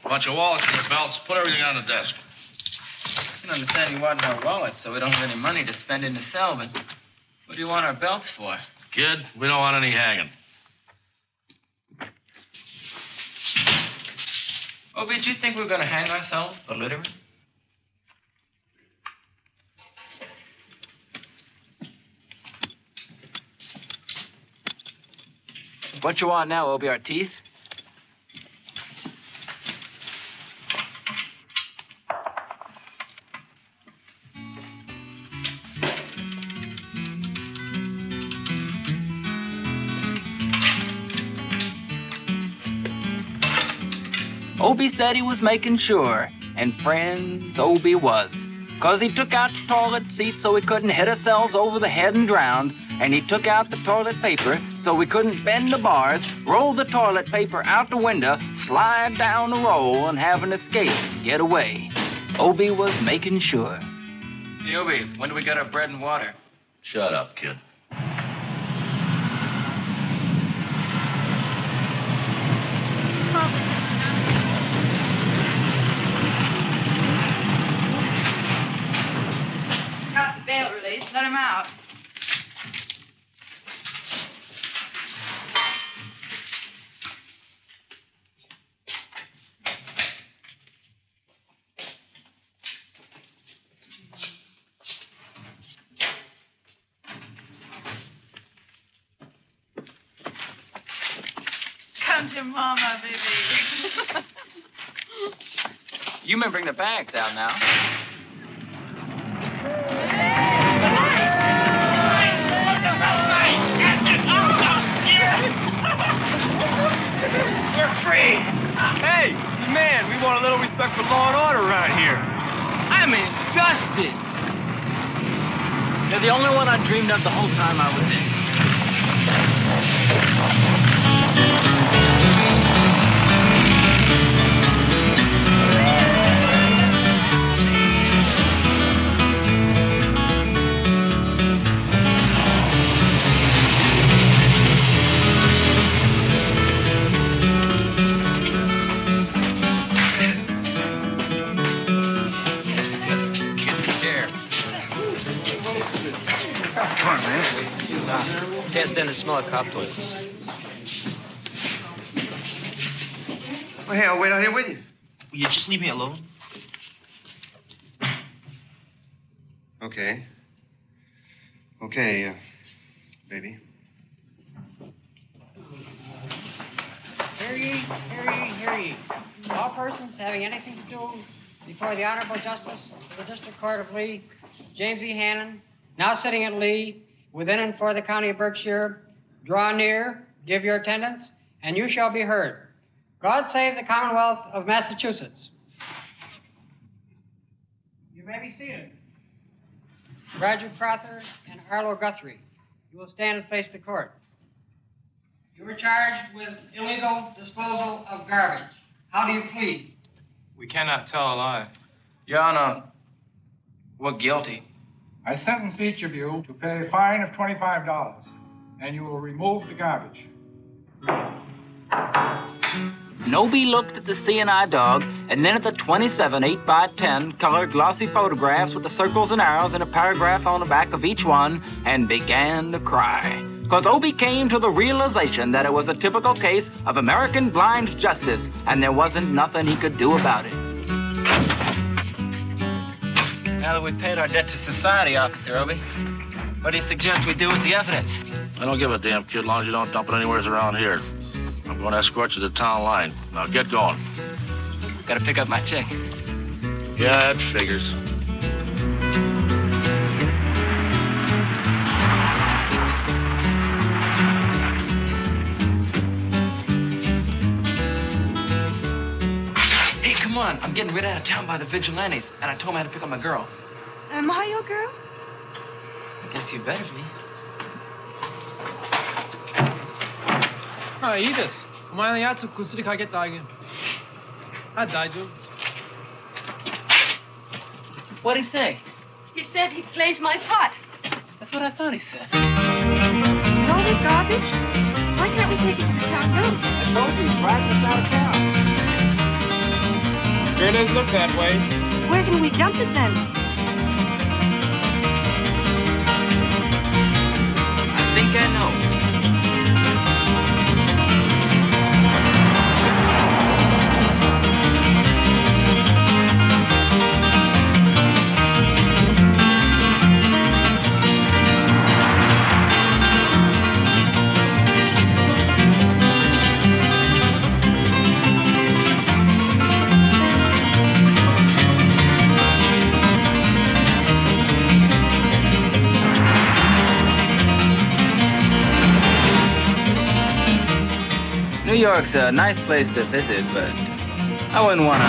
Bunch of wallets in your belts. Put everything on the desk. I can understand you want no wallets, so we don't have any money to spend in the cell, but what do you want our belts for? Kid, we don't want any hanging. Obie, did you think we were going to hang ourselves for littering? What you want now, Obie, our teeth? Obie said he was making sure, and friends, Obie was. 'Cause he took out the toilet seat so we couldn't hit ourselves over the head and drown, and he took out the toilet paper so we couldn't bend the bars, roll the toilet paper out the window, slide down the roll, and have an escape, get away. Obie was making sure. Hey, Obie, when do we get our bread and water? Shut up, kid. Got the bail release. Let him out. Come to Mama, baby. You may bring the bags out now. We're free! Hey, man, we want a little respect for law and order around here. I'm disgusted. You're the only one I dreamed of the whole time I was in. Can't stand the smell of cop toilet. Well, hey, I'll wait out here with you. Will you just leave me alone? Okay. Okay, baby. Hear ye, hear ye, hear ye. All persons having anything to do before the Honorable Justice of the District Court of Lee, James E. Hannon, now sitting at Lee, within and for the County of Berkshire, draw near, give your attendance, and you shall be heard. God save the Commonwealth of Massachusetts. You may be seated. Broderick and Arlo Guthrie, you will stand and face the court. You were charged with illegal disposal of garbage. How do you plead? We cannot tell a lie. Your Honor, we're guilty. I sentence each of you to pay a fine of $25, and you will remove the garbage. Nobby looked at the C&I dog and then at the 27 8x10 color glossy photographs with the circles and arrows and a paragraph on the back of each one and began to cry. Because Obie came to the realization that it was a typical case of American blind justice and there wasn't nothing he could do about it. Now that we've paid our debt to society, Officer Obie, what do you suggest we do with the evidence? I don't give a damn, kid, as long as you don't dump it anywhere around here. I'm going to escort you to the town line. Now get going. Gotta pick up my check. Yeah, that figures. Hey, come on. I'm getting rid out of town by the vigilantes, and I told him I had to pick up my girl. Am I your girl? I guess you better be. 아, 이です.お前のやつ薬かけてあげる.大丈夫. What'd he say? He said he plays my part. That's what I thought he said. And all this garbage? Why can't we take it to the town dump? I told you, it's right just out of town. Sure does look that way. Where can we dump it then? I think I know. New York's a nice place to visit, but I wouldn't want to.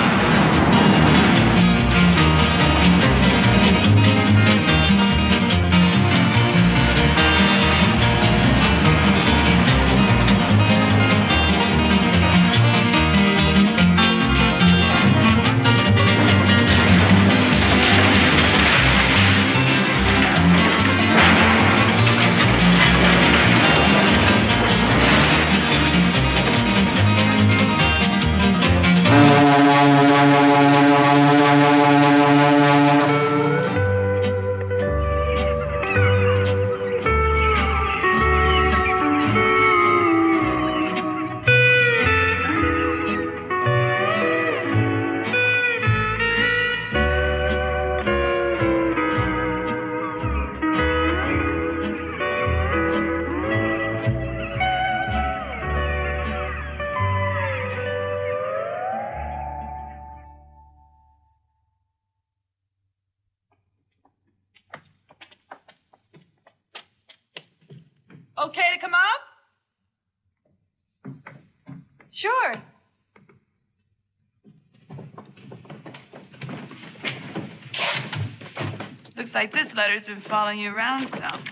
Okay to come up? Sure. Looks like this letter's been following you around some.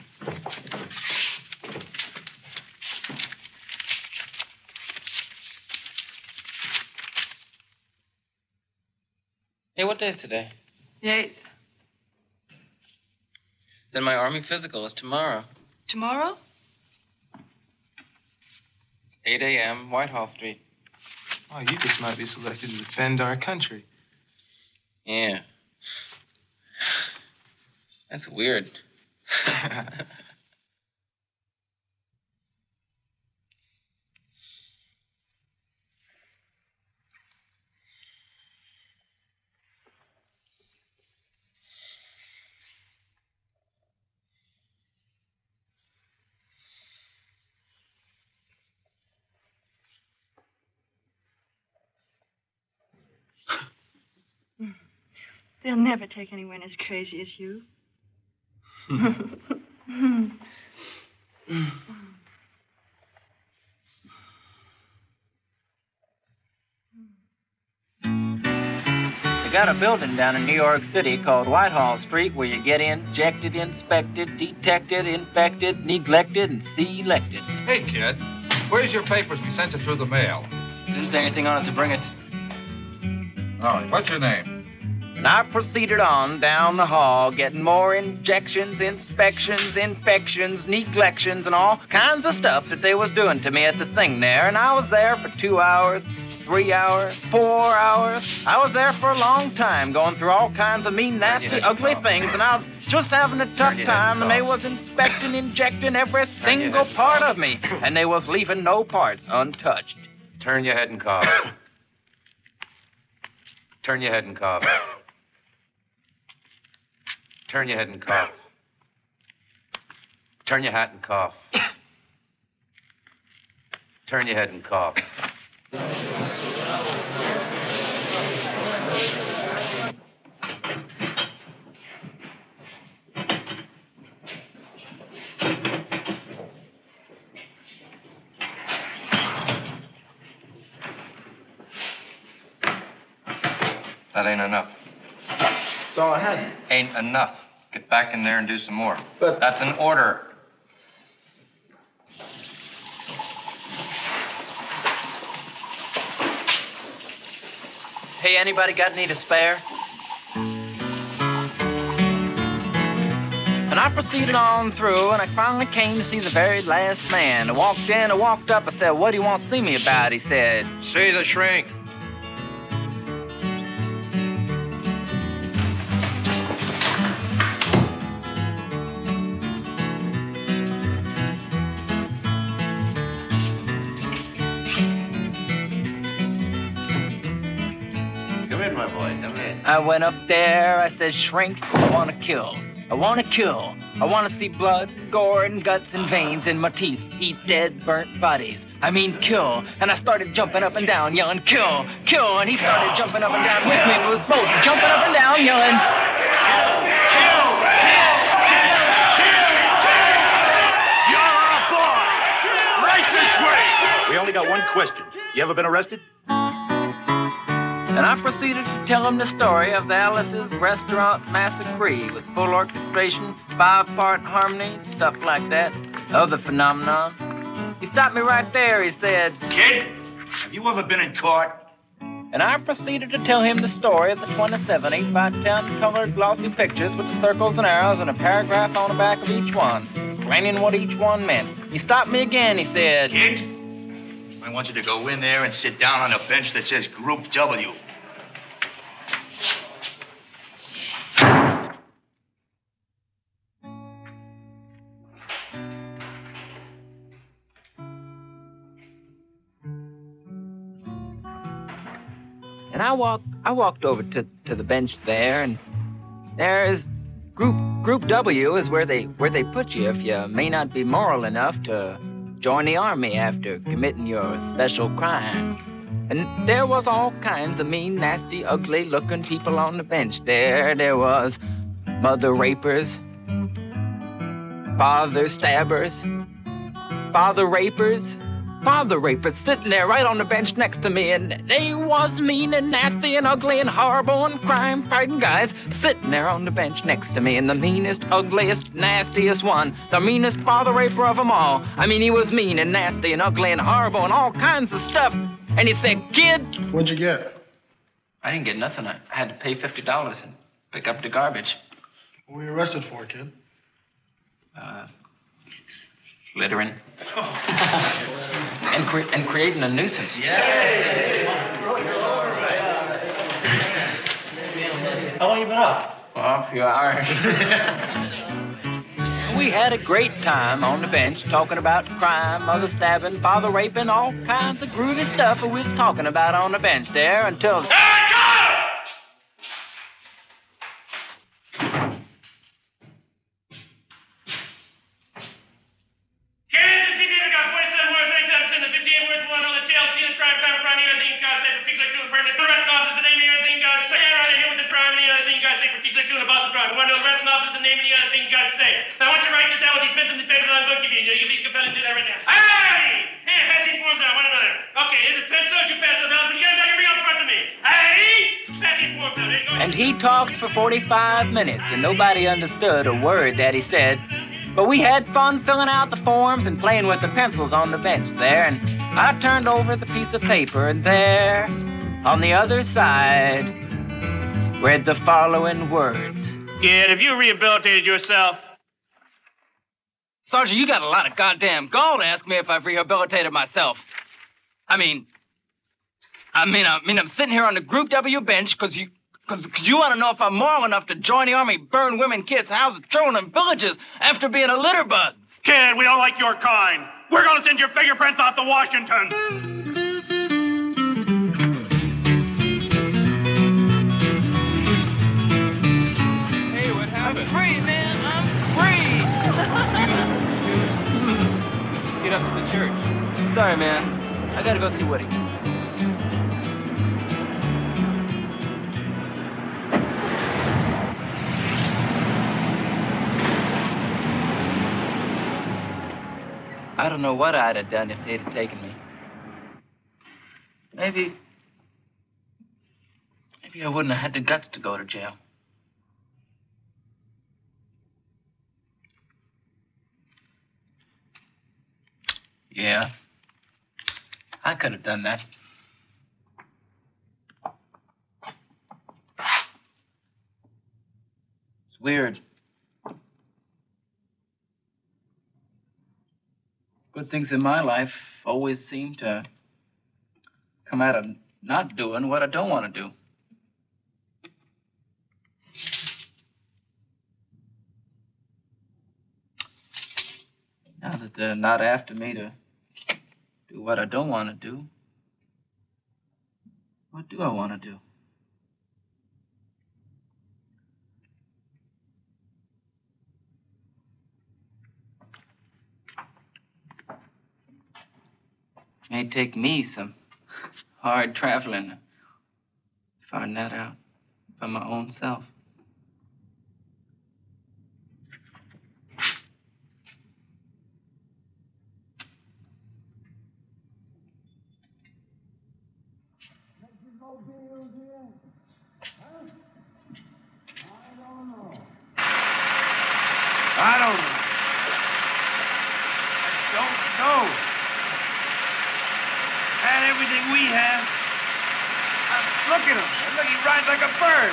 Hey, what day is today? The 8th. Then my Army physical is tomorrow. Tomorrow? It's 8 a.m., Whitehall Street. Oh, you just might be selected to defend our country. Yeah. That's weird. They'll never take anyone as crazy as you. They got a building down in New York City called Whitehall Street where you get injected, inspected, detected, infected, neglected, and selected. Hey, kid, where's your papers? We sent you through the mail. Didn't say anything on it to bring it. All right, what's your name? And I proceeded on down the hall, getting more injections, inspections, infections, neglections, and all kinds of stuff that they was doing to me at the thing there. And I was there for 2 hours, 3 hours, 4 hours. I was there for a long time, going through all kinds of mean, nasty, ugly things, and I was just having a tough time, and they was inspecting, injecting every single part of me, and they was leaving no parts untouched. Turn your head and cough. Turn your head and cough. Turn your head and cough. Turn your hat and cough. Turn your head and cough. That ain't enough. That's all I had. Ain't enough. Get back in there and do some more. But that's an order. Hey, anybody got any to spare? And I proceeded on through, and I finally came to see the very last man. I walked in, I walked up, I said, "What do you want to see me about?" He said, "See the shrink." I went up there, I said, "Shrink, I want to kill. I want to kill. I want to see blood, gore, and guts and veins in my teeth. Eat dead, burnt bodies. I mean, kill." And I started jumping up and down, yelling, "Kill, kill." And he started jumping up and down with me. We was both jumping up and down, yelling, "Kill, kill, kill, kill, kill, kill." You're our boy. Right this way. We only got one question. You ever been arrested? And I proceeded to tell him the story of the Alice's Restaurant Massacree with full orchestration, 5-part harmony, stuff like that, of the phenomenon. He stopped me right there. He said, "Kid, have you ever been in court?" And I proceeded to tell him the story of the 27 8x10 colored glossy pictures with the circles and arrows and a paragraph on the back of each one, explaining what each one meant. He stopped me again. He said, "Kid, I want you to go in there and sit down on a bench that says Group W." And I walked over to the bench there, and there's Group W is where they put you if you may not be moral enough to join the army after committing your special crime. And there was all kinds of mean, nasty, ugly-looking people on the bench there. There was mother rapers, father stabbers, father rapers sitting there right on the bench next to me, and they was mean and nasty and ugly and horrible and crime-fighting guys sitting there on the bench next to me, and the meanest, ugliest, nastiest one, the meanest father raper of them all. I mean, he was mean and nasty and ugly and horrible and all kinds of stuff. And he said, "Kid..." What'd you get? I didn't get nothing. I had to pay $50 and pick up the garbage. What were you arrested for, kid? Littering. and creating a nuisance. How long you been up? Well, a few hours. We had a great time on the bench talking about crime, mother stabbing, father raping, all kinds of groovy stuff we was talking about on the bench there until... Hey! Hey, pass these forms down, one another. Okay, here's a pencil. You pass those down, but you gotta bring them in front of me. Hey! And he talked for 45 minutes, and nobody understood a word that he said. But we had fun filling out the forms and playing with the pencils on the bench there, and I turned over the piece of paper, and there, on the other side, read the following words. Kid, have you rehabilitated yourself? Sergeant, you got a lot of goddamn gall to ask me if I've rehabilitated myself. I'm sitting here on the Group W bench because you want to know if I'm moral enough to join the army, burn women, kids, houses, children, and villages after being a litter bug. Kid, we don't like your kind. We're gonna send your fingerprints off to Washington. Hey, what happened? I'm free, man. I'm free. Just get up to the church. Sorry, man. I gotta go see Woody. I don't know what I'd have done if they'd have taken me. Maybe I wouldn't have had the guts to go to jail. Yeah, I could have done that. It's weird. Good things in my life always seem to come out of not doing what I don't want to do. Now that they're not after me to do what I don't want to do, what do I want to do? May take me some hard traveling to find that out by my own self. I don't know. And everything we have. Look at him. Look, he rides like a bird.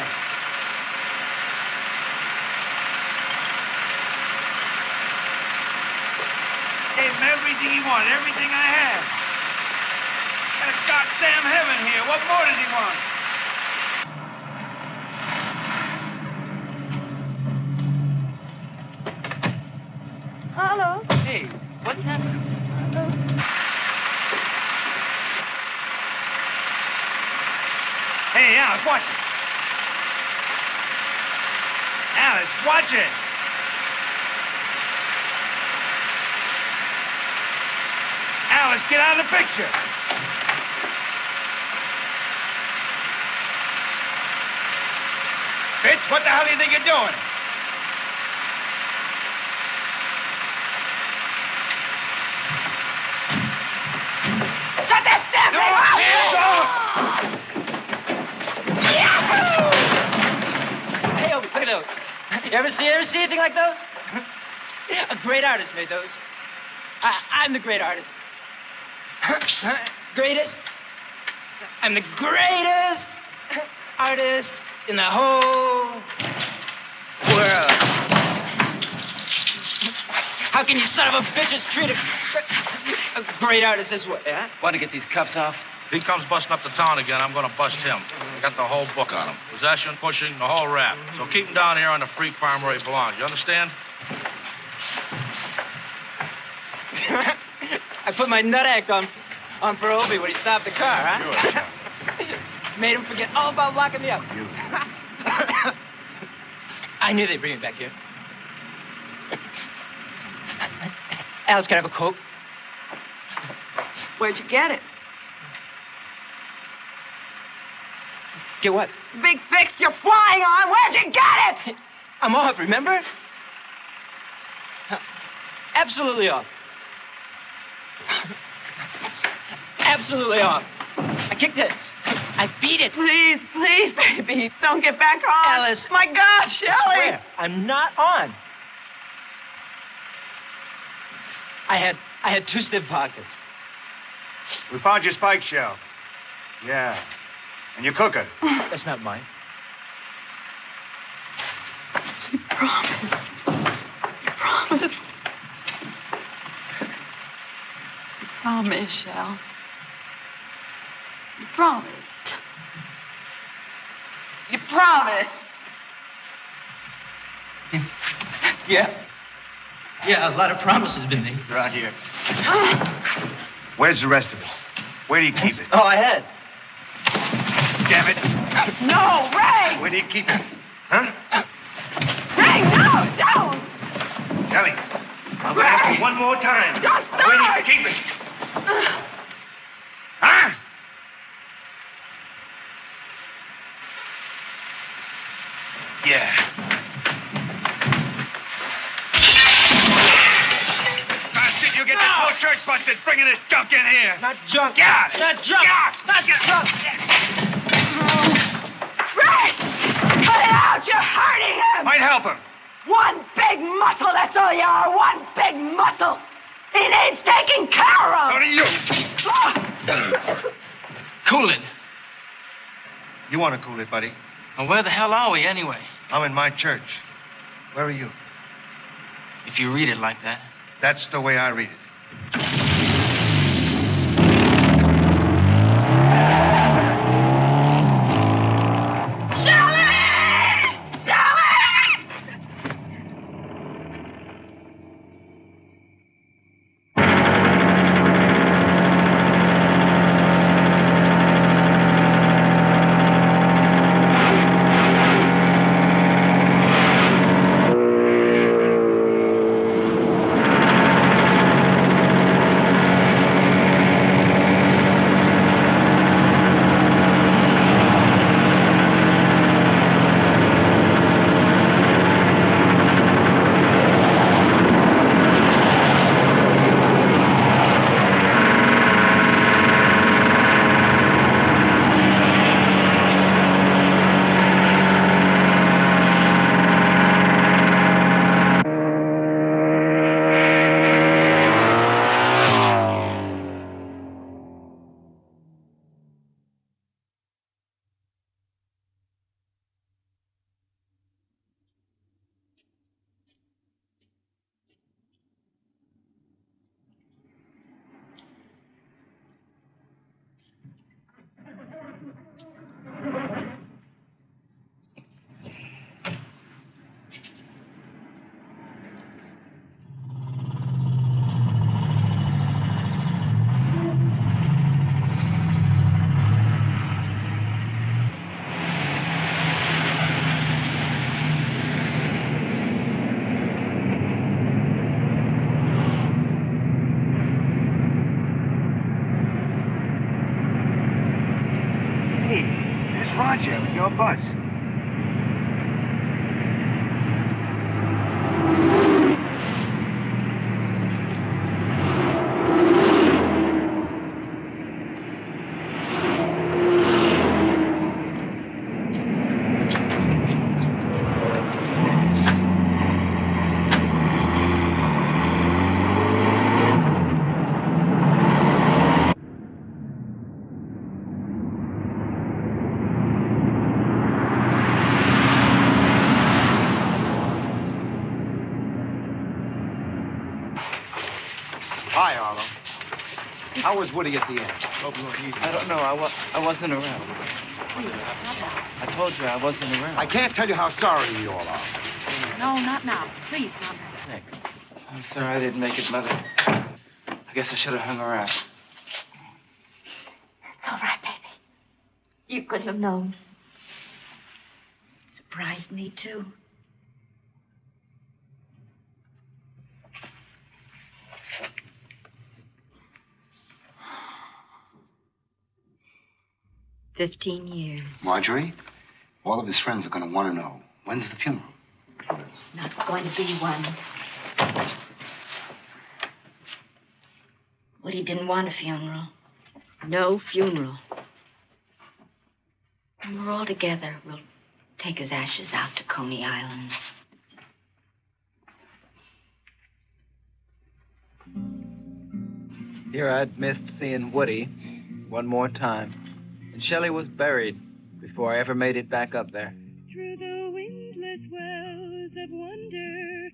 Gave him everything he wanted, everything I had. Got a goddamn heaven here. What more does he want? Arlo? Hey, what's happening? Hey, Alice, watch it. Alice, watch it. Alice, get out of the picture. Bitch, what the hell do you think you're doing? Shut that damn thing off! Hands off! Hey, Obie, look at those. You ever see anything like those? A great artist made those. I'm the great artist. Greatest? I'm the greatest artist in the whole world. How can you son of a bitches treat a great artist this way, huh? Want to get these cuffs off? If he comes busting up the town again, I'm gonna bust him. I got the whole book on him. Possession, pushing, the whole rap. So keep him down here on the freak farm where he belongs. You understand? I put my nut act on for Obie when he stopped the car, huh? Sure. Made him forget all about locking me up. I knew they'd bring me back here. Alice, can I have a Coke? Where'd you get it? Get what? Big fix you're flying on. Where'd you get it? I'm off, remember? Absolutely off. Absolutely off. I kicked it. I beat it. Please, please, baby, don't get back on. Alice. My God, Shelley. I swear, I'm not on. I had 2 stiff pockets. We found your spike shell. Yeah. And your cooker. That's not mine. You promised. You promised. You promised, Shell. You promised. You promised. Yeah. Yeah, a lot of promises been made. Around here. Where's the rest of it? Where do you keep it? Oh, I had. Damn it. No, Ray! Where do you keep it? Huh? Ray, no, don't! Ellie, I'm gonna ask you one more time. Don't start! Where do you keep it? Huh? Yeah. Bastard, you get this whole church busted bringing this junk in here. Not junk. Get out. It's not junk. It's not junk. Ray! Cut it out! You're hurting him! Might help him. One big muscle, that's all you are. One big muscle. He needs taking care of. So do you. Cool it. You want to cool it, buddy? Well, where the hell are we anyway? I'm in my church. Where are you? If you read it like that. That's the way I read it. Roger, with your bus. Hi, Arlo. How was Woody at the end? I don't know. I wasn't around. I told you I wasn't around. I can't tell you how sorry we all are. No, not now. Please, Mom. Thanks. I'm sorry I didn't make it, Mother. I guess I should have hung around. It's all right, baby. You couldn't have known. Surprised me, too. $15 years. Marjorie, all of his friends are going to want to know, when's the funeral? It's not going to be one. Woody didn't want a funeral. No funeral. When we're all together, we'll take his ashes out to Coney Island. Here I'd missed seeing Woody one more time. And Shelley was buried before I ever made it back up there. Through the windless wells of wonder,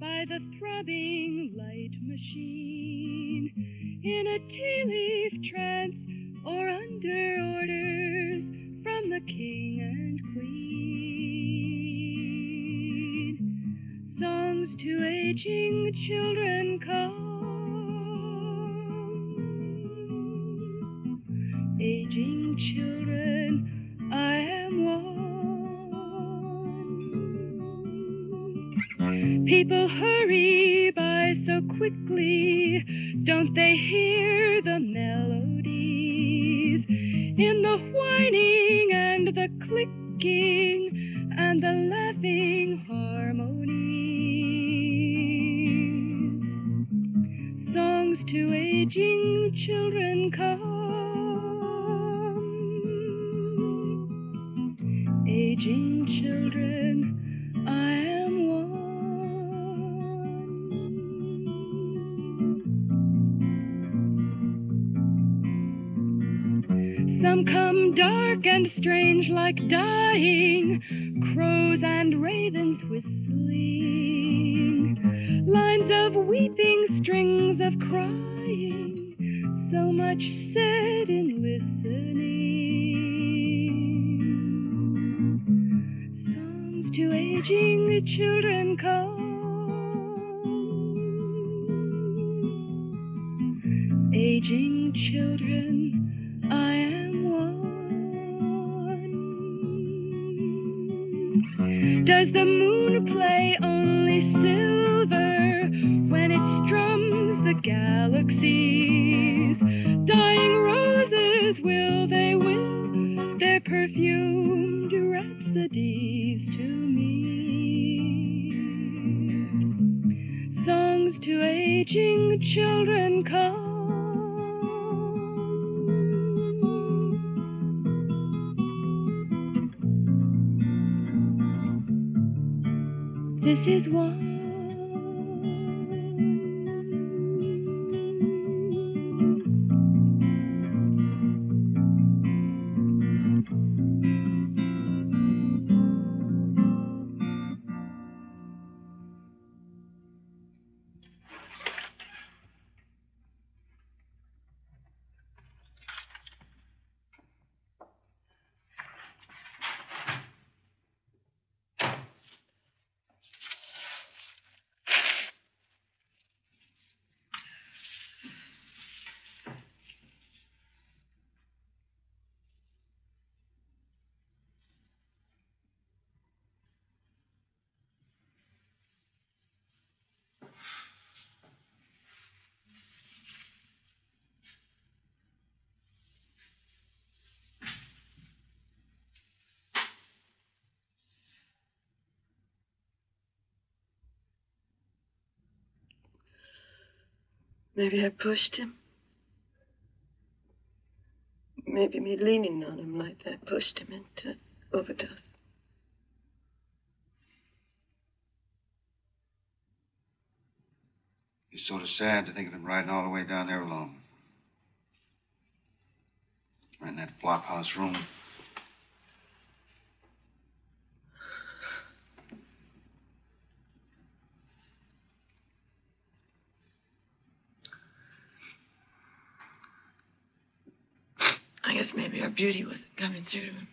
by the throbbing light machine, in a tea-leaf trance or under orders from the king and queen. Songs to aging children come. Aging children, I am one. People hurry by so quickly, don't they hear the melodies in the whining and the clicking and the laughing harmonies? Songs to aging children come. Aging children, I am one. Some come dark and strange like dying, crows and ravens whistling, lines of weeping, strings of crying, so much said in listening. To aging children come. Aging children, I am one. Does the moon play only silver when it strums the galaxies? Dying roses, will they will their perfumed rhapsodies to me? Songs to aging children come. This is one. Maybe I pushed him. Maybe me leaning on him like that pushed him into overdose. It's sort of sad to think of him riding all the way down there alone. Right in that flop house room. I guess maybe our beauty wasn't coming through to him.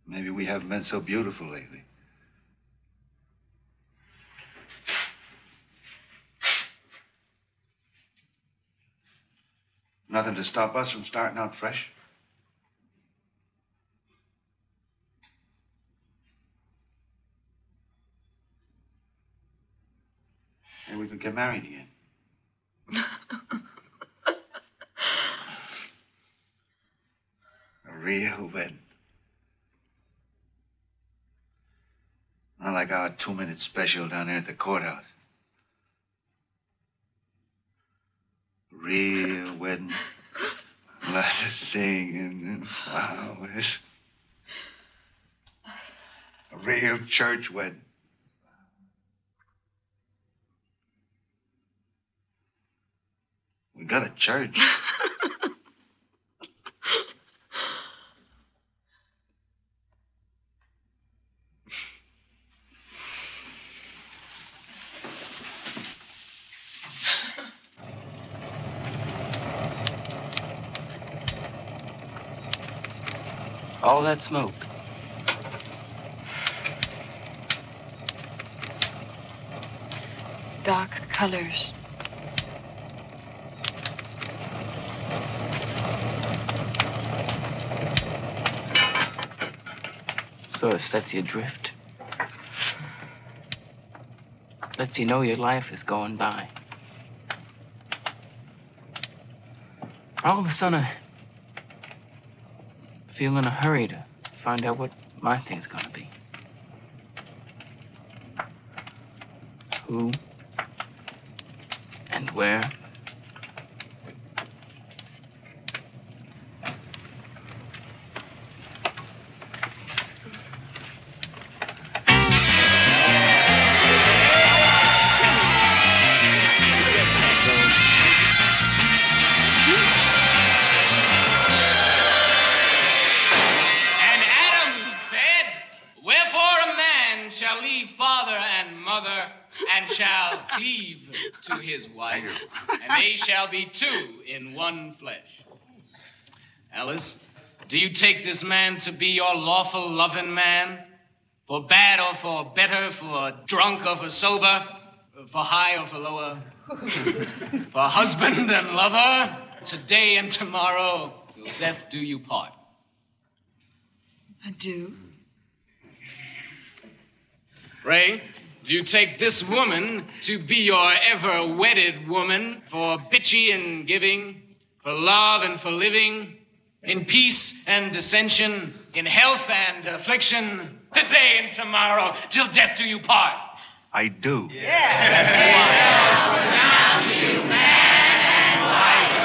Maybe we haven't been so beautiful lately. Nothing to stop us from starting out fresh. Maybe we could get married again. A real wedding. Not like our 2-minute special down there at the courthouse. Real wedding. Lots of singing and flowers. A real church wedding. We got a church. All that smoke. Dark colors. So it sets you adrift. Lets you know your life is going by. All of a sudden, I feel in a hurry to find out what my thing's gonna be. Who and where. Shall cleave to his wife, and they shall be two in one flesh. Alice, do you take this man to be your lawful loving man? For bad or for better, for drunk or for sober, for high or for lower, for husband and lover, today and tomorrow, till death do you part. I do. Ray, do you take this woman to be your ever-wedded woman, for bitchy and giving, for love and for living, in peace and dissension, in health and affliction, today and tomorrow, till death do you part? I do. Yeah. That's why. Pronounce you man and wife.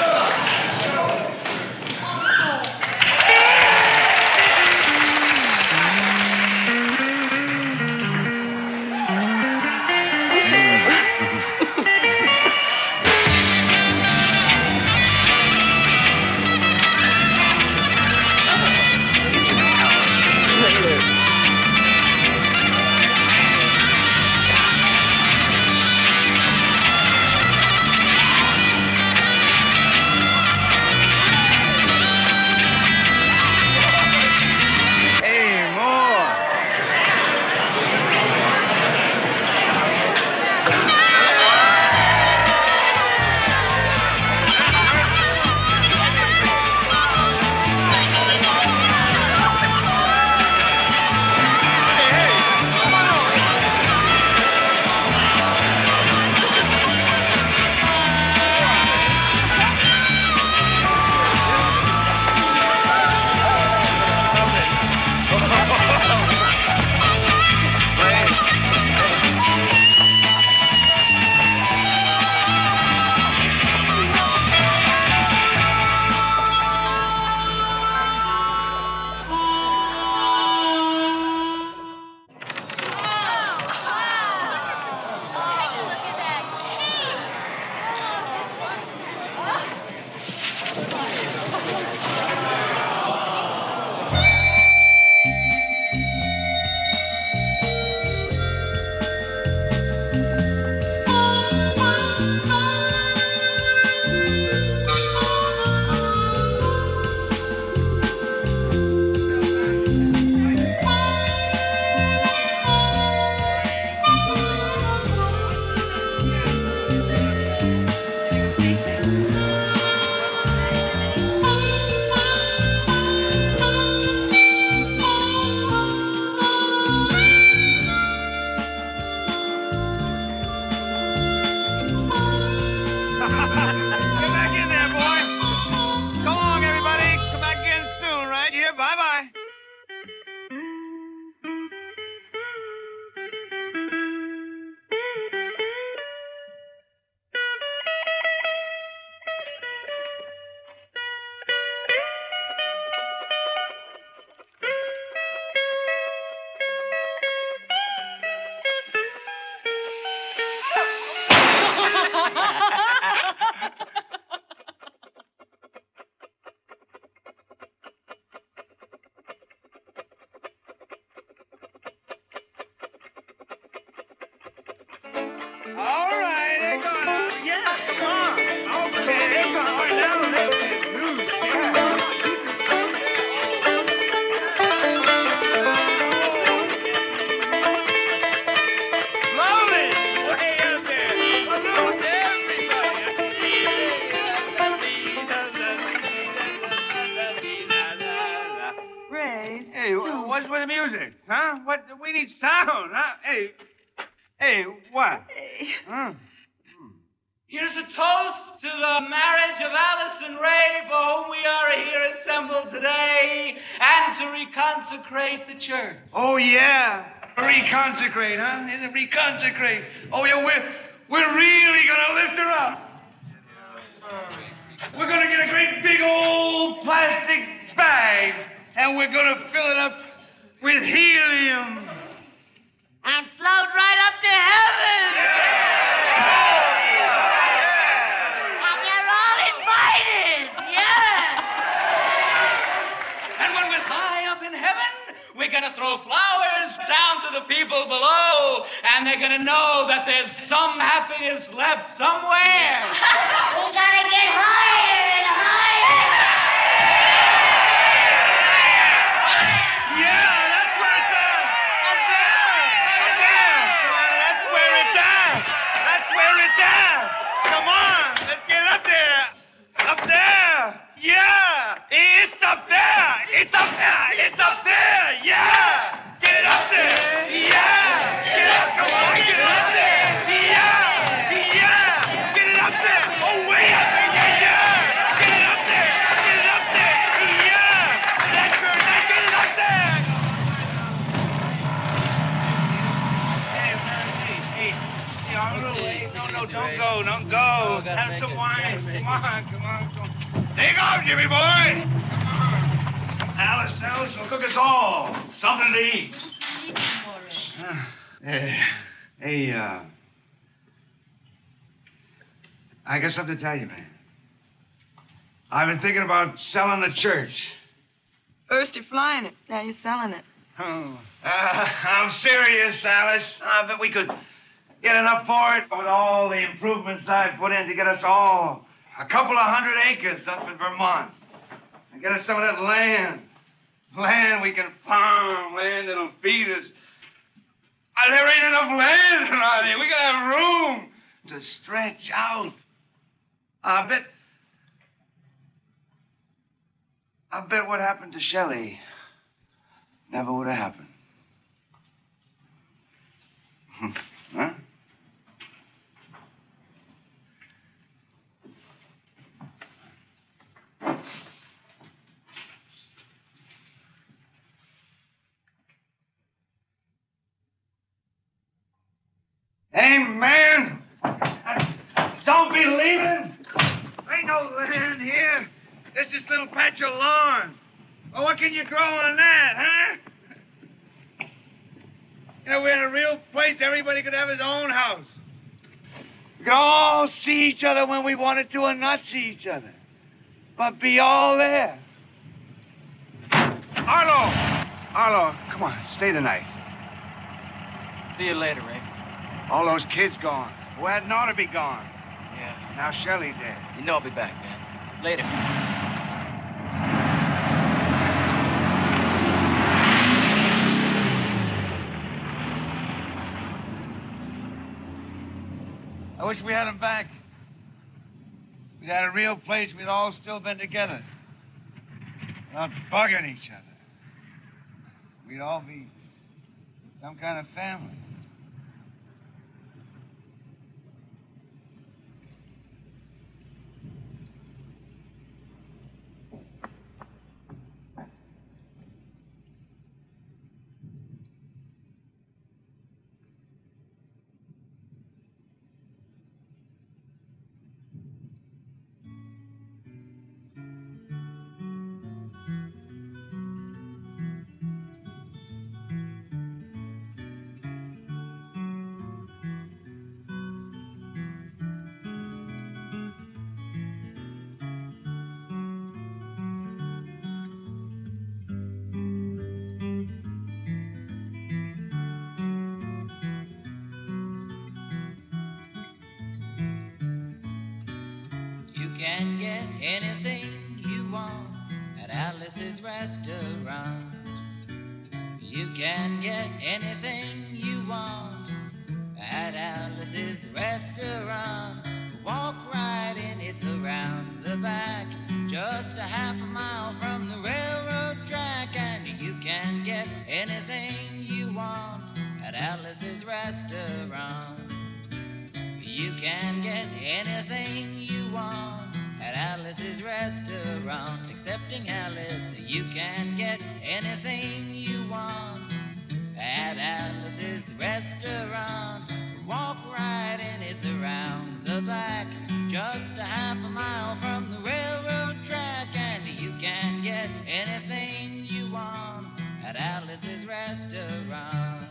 music, huh? What? We need sound, huh? Hey, what? Huh? Here's a toast to the marriage of Alice and Ray, for whom we are here assembled today, and to reconsecrate the church. Oh, yeah. Reconsecrate, huh? Is it reconsecrate? Oh, yeah, we're really gonna lift her up. We're gonna get a great big old plastic bag, and we're gonna fill it up with helium. And float right up to heaven. And you're all invited. Yeah. And when we're high up in heaven, we're gonna throw flowers down to the people below, and they're gonna know that there's some happiness left somewhere. We gotta get higher and higher. Yeah, that's where it's at. Up there. Up there. Come on, that's where it's at. That's where it's at. Come on, let's get up there. Up there. Yeah. It's up there. It's up there. It's up there. Yeah. Get it up there. Yeah. Get it up. Come on, get it up there. Yeah. Yeah. Get it up there. Oh, way up there. Yeah. Get it up there. Get it up there. Yeah. That's where it's at. Get it up there. Hey, Arlo, hey, no, don't go. Don't go. Have some wine. Come on. There you go, Jimmy boy. Alice, will cook us all something to eat. Hey, I got something to tell you, man. I've been thinking about selling the church. First you're flying it, now you're selling it. Oh. I'm serious, Alice. I bet we could get enough for it with all the improvements I've put in to get us all a couple of 100 acres up in Vermont. And get us some of that land. Land we can farm, land that'll feed us. There ain't enough land around here. We gotta have room to stretch out. I bet what happened to Shelley never would have happened. Huh? Hey, man! Don't be leaving! There ain't no land here. There's this little patch of lawn. Well, what can you grow on that, huh? You know, we're in a real place. Everybody could have his own house. We could all see each other when we wanted to and not see each other. But be all there. Arlo, come on, stay the night. See you later, Ray. All those kids gone. Who hadn't ought to be gone. Yeah. Now Shelley dead. You know I'll be back, man. Later. I wish we had him back. We'd had a real place. We'd all still been together. Not bugging each other. We'd all be some kind of family. can get anything you want at Alice's restaurant. You can get anything you want at Alice's restaurant. Walk right in, it's around the back, just a half a mile from the railroad track, and you can get anything restaurant, accepting Alice. You can get anything you want at Alice's restaurant. Walk right in, it's around the back, just a half a mile from the railroad track. And you can get anything you want at Alice's restaurant.